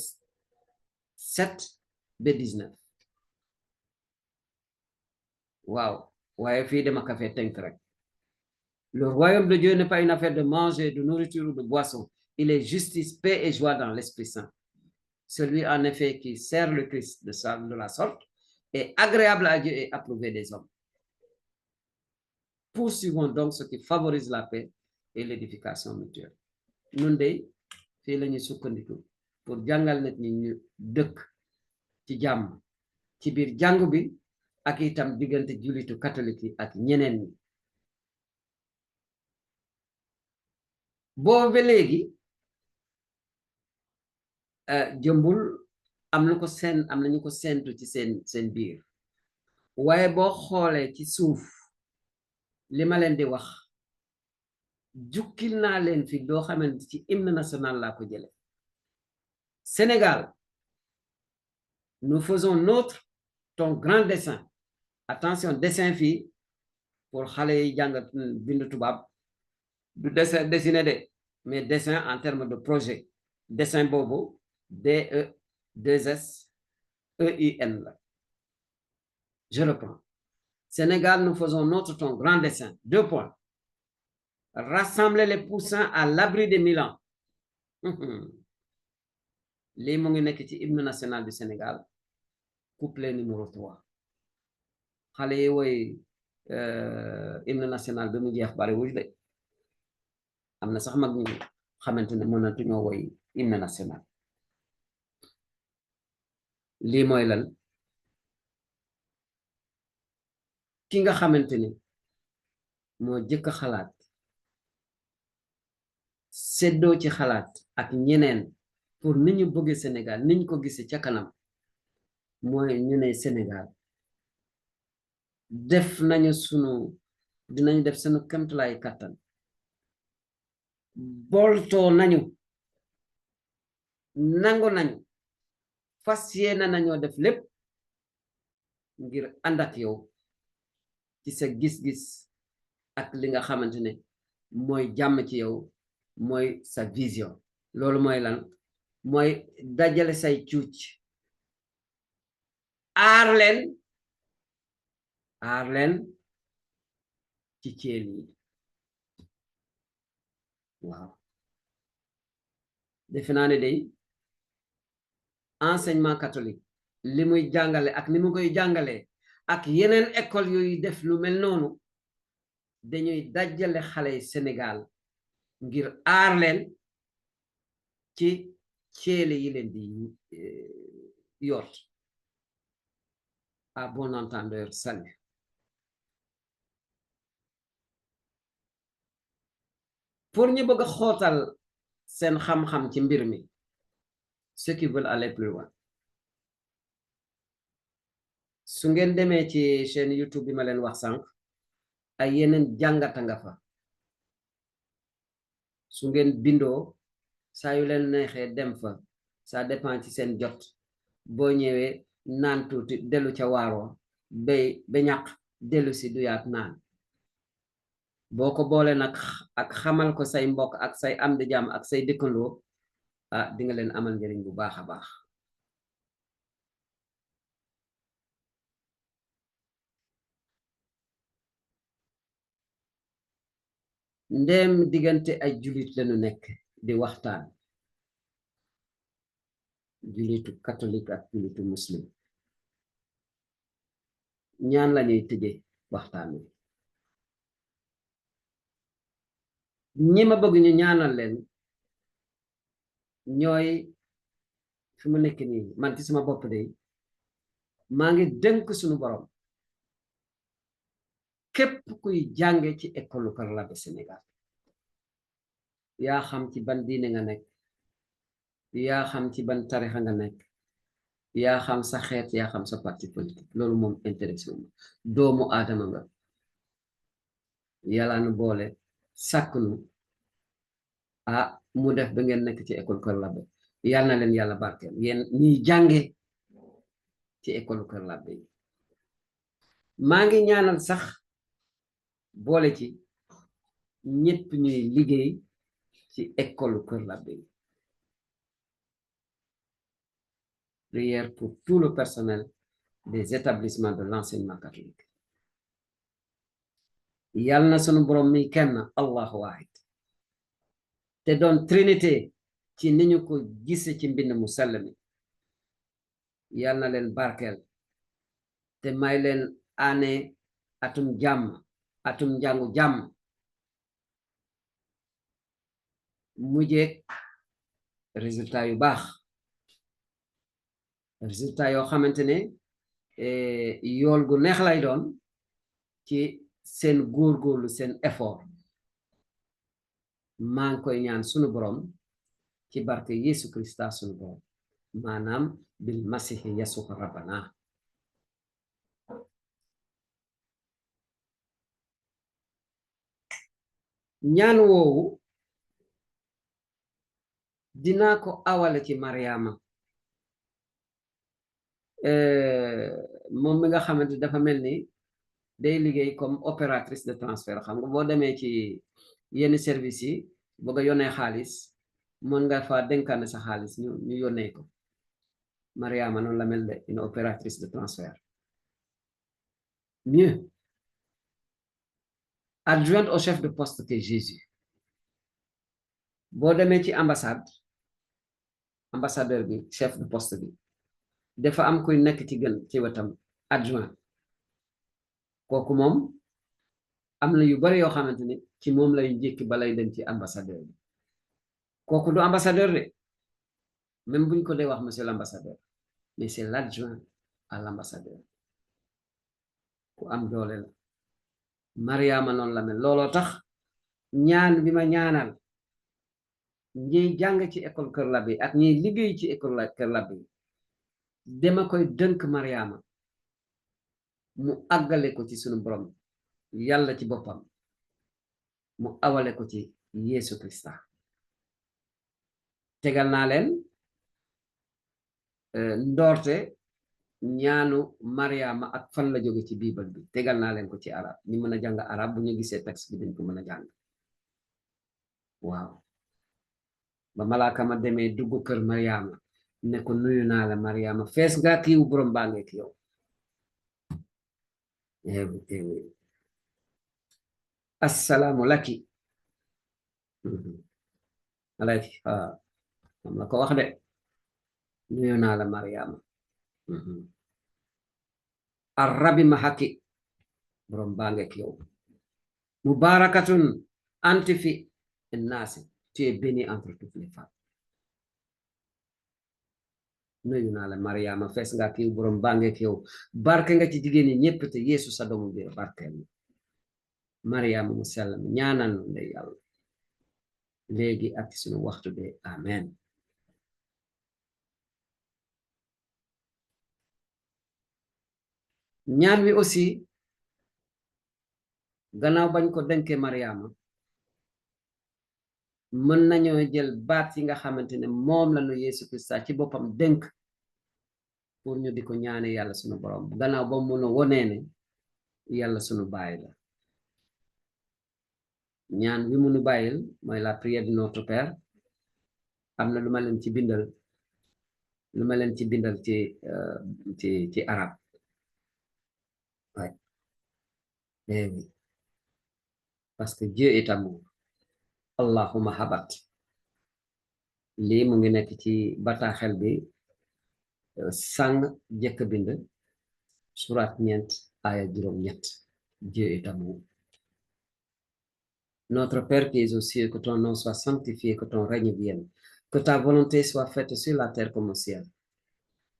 7 ba 19 waaw waaye fii dama kafe tënk rek le royaume de Dieu n'est pas une affaire de manger, de nourriture ou de boisson. Il est justice, paix et joie dans l'Esprit Saint. Celui en effet qui sert le Christ de la sorte est agréable à Dieu et approuvé des hommes. Poursuivons donc ce qui favorise la paix et l'édification mutuelle. Nun de fii la ñuy sukkandiku pour jàngal nit ñi ñu dëkk ci jàmm ci biir jàngu bi ak itam diggante julitu catholique yi ak ñeneen ñi boobu ba léegi jëmbul am na ko seen am nañu ko sentu ci seen biir waaye boo xoolee ci suuf li ma leen di wax jukkil naa leen fi doo xamante ci hymne national laa ko jële Sénégal nous faisons ton grand dessein attention dessin fii pour xale yi jàng bind tubaab du dessin dessiné de mais dessin en termes de projet dessin boobu D-E-2-S-E-I-N la je reprends Sénégal nous faisons ton grand dessein 2 points rassembler les poussins à l'abri des Milans lii mu ngi nekk ci hymne national du Sénégal couplet numéro 3 xale yi woy hymne national bi mu jeex bari wuj de am na sax mag ñu xamante ne mënatuñoo woy hymne national lii mooy lan ki nga xamante ne moo jëkk xalaat seddoo ci xalaat ak ñeneen pour ni ñu bëgg Sénégal ni ñu ko gisee ca kanam mooy ñu ne Sénégal def nañu dinañ def sunu kemtulaay kàttan boltoo nañu nangu nañu fas yéene nañoo def lépp ngir ànd ak yow ci sa gis-gis ak li nga xamante ne mooy jàmm ci yow mooy sa vision loolu mooy lan mooy dajale say cuuc aar leen ci ceel yi waaw defe naa ne day enseignement catholique li muy jàngale ak ni mu koy jàngalee ak yeneen école yooyu def lu mel noonu dañuy dajale xale yi Sénégal ngir aar leen ci ceele yi leen di yoot à bon entendeur salut pour ñu bëgg a xootal seen xam-xam ci mbir mi ceux qui veulent aller plus loin su ngeen demee ci chaîne YouTube bi ma leen wax sànq ay yeneen jàngata nga fa su ngeen bindoo saa yu leen neexee dem fa ça dépend ci seen jot boo ñëwee naan tuuti dellu ca waaroo ba ñaq dellu si du yaat naan boo ko boole nag ak xamal ko say mbokk ak say am di jàmm ak say dëkkandoo di nga leen amal njëriñ bu baax a baax ndéem diggante ay jullit lañu nekk di waxtaan jullitu catholique ak jullitu muslim ñaan lañuy tëje waxtaan wi ñi ma bëgg ñu ñaanal leen ñooy fi mu nekk nii man ci sama bopp de maa ngi dënk suñu borom képp kuy jànge ci école Kër Labé Sénégal yaa xam ci ban diine nga nekk yaa xam ci ban tarixa nga nekk yaa xam sa xeet yaa xam sa parti politique loolu moom intéressé wu ma doomu aadama nga yàlla nu boole sàkk nu mu def ba ngeen nekk ci école Kër Labé yàlla na leen yàlla barkeel yéen ñiy jànge ci école Kër Labé yi maa ngi ñaanal sax boole ci ñépp ñuy liggéey ci école Kër Labé yi prière pour tout le personnel des établissements de l'enseignement catholique yàlla na sunu borom mi kenn allahu wahid te doon trinité ci ni ñu ko gise ci mbind mu sell mi yàlla na leen barkeel te may leen année atum jàmm atum njàngu jàmm mujjeek résultat yu baax résultat yoo xamante ne yool gu neex lay doon ci seen góorgóorlu seen effort maa ngi koy ñaan sunu borom ci barke Yesu Krista sunu borom maanaam bil masihi yasuhu rabbana ñaan woowu dinaa ko awale ci Mariama moom mi nga xamante dafa mel ni day liggéey comme opératrice de transfert xam nga boo demee ci yenn service yi bëgg a yónnee xaalis mën nga fa dénkaane sa xaalis ñu yónnee ko Mariama noonu la mel de une opératrice de transfert mieux adjointe au chef de poste que Jésus boo demee ci ambassadeur bi chef de poste bi dafa am kuy nekk ci gën ci wetam adjoint kooku moom am na yu bari yoo xamante ni ci moom lay jékki balay dem ci ambassadeur bi kooku du ambassadeur de même buñ ko dee wax monsieur l'ambassadeur mais c'est l'adjoint à l'ambassadeur ku am doole la Mariama noonu la mel looloo tax ñaan bi ma ñaanal ñiy jàng ci école Kër Labbe ak ñiy liggéey ci école Kër Labbe dama koy dënk Mariama mu àggale ko ci sunu borom yàlla ci boppam mu awale ko ci Yeesu Krista tegal naa leen ndoorte ñaanu Mariama ak fan la jóge ci biibal bi tegal naa leen ko ci arab ñu mën a jàng arab bu ñu gisee texte bi dañ ko mën a jàng waaw ba malaaka ma demee dugg kër Mariama ne ko nuyu naa la Mariama fees nga kiiw borom baa ngeek yow assalaamu laki alaki am la ko wax de nuyu naa la Mariama arrabi ma haki borom baa ngeek yow mubarakatun anti fi nnaasi tu es bénie entre toutes les femmes nuyu naa la Mariama fees nga kiiw borom baa ngeek yow barke nga ci jigéen ñi ñépp te Yeesu sa doomu biir barkeel Mariama mu sell mi ñaanal nu ndey yàlla léegi ak sunu waxtu de amen ñaan wi aussi gannaaw bañ ko dénkee Mariama mën nañoo jël baat yi nga xamante ne moom la nu Yeesu Krista ci boppam dénk pour ñu di ko ñaane yàlla sunu borom gannaaw ba mun a wonee ne yàlla sunu baay la ñaan wi munu bàyyil mooy la prière de notre Père am na lu ma leen ci bindal ci arab oui parce que Dieu est amour allahumma habat lii mu ngi nekk ci bataaxel bi sàng jëkk bind surat ñeent aya juróom ñett Dieu est amour. Notre Père qui es aux cieux, que ton nom soit sanctifié, que ton règne vienne, que ta volonté soit faite sur la terre comme au ciel.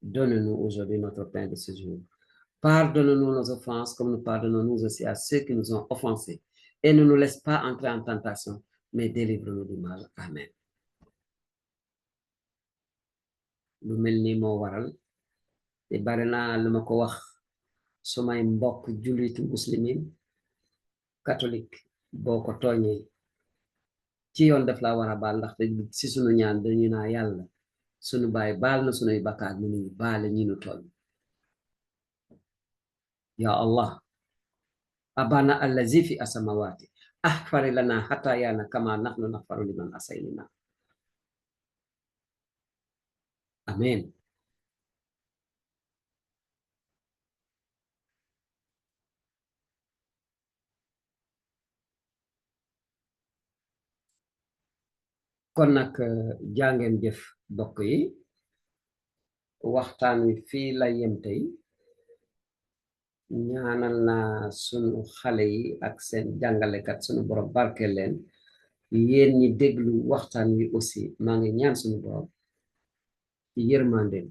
Donne-nous aujourd'hui notre pain de ce jour. Pardonne-nous nos offenses comme nous pardonnons nous aussi à ceux qui nous ont offensés. Et ne nous laisse pas entrer en tentation, mais délivre-nous du mal. Amen. lu mel ni moo waral te bari naa lu ma ko wax sumay mbokk jullitu muslimin catholique boo ko tooñee ci yoon def laa war a baal ndaxte si sunu ñaan dañu naa yàlla sunu baay baal na sunuy bakkaar mu nuñu baale ñi nu tooñ ya allah abana allazi fi asamawati ahfari lana hatayana kama nahnu naghfaru liman asaynina amen kon nag jàngeen jëf bokk yi waxtaan wi fii la yem tey ñaanal naa sunu xale yi ak seen jàngalekat sunu borom barkeel leen yéen ñi déglu waxtaan wi aussi maa ngi ñaan sunu borom ci yërmandeem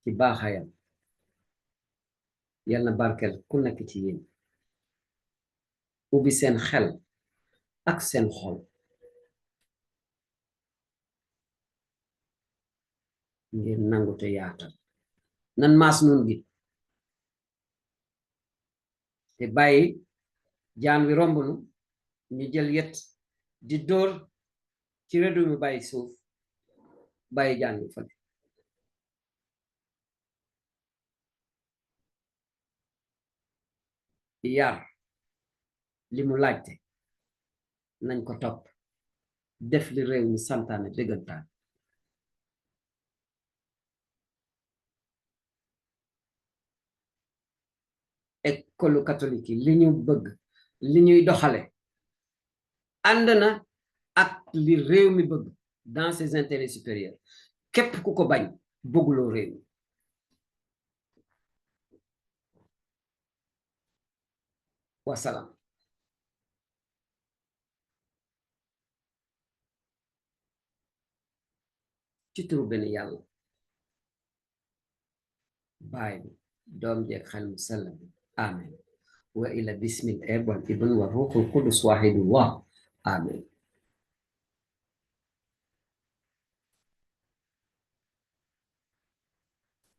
ci baaxayam yal na barkeel ku nekk ci yéen ubbi seen xel ak seen xol ngir nangu te yaatal nan maas nun gi te bàyyi jaan wi romb nu ñu jël yet di dóor ci redu mi bàyyi suuf bàyyi jaan wi fale yar li mu laajte nañ ko topp def li réew mi santaane dëggantaan école catholique yi li ñu bëgg li ñuy doxale ànd na ak li réew mi bëgg dans ses intérêts supérieurs képp ku ko bañ bëgguloo réew mi wasalaam ci turu benn yàlla baay bi doom jeeg xel mu sell bi amen وإلى بسم الآب والابن والروح القدس واحد الله آمين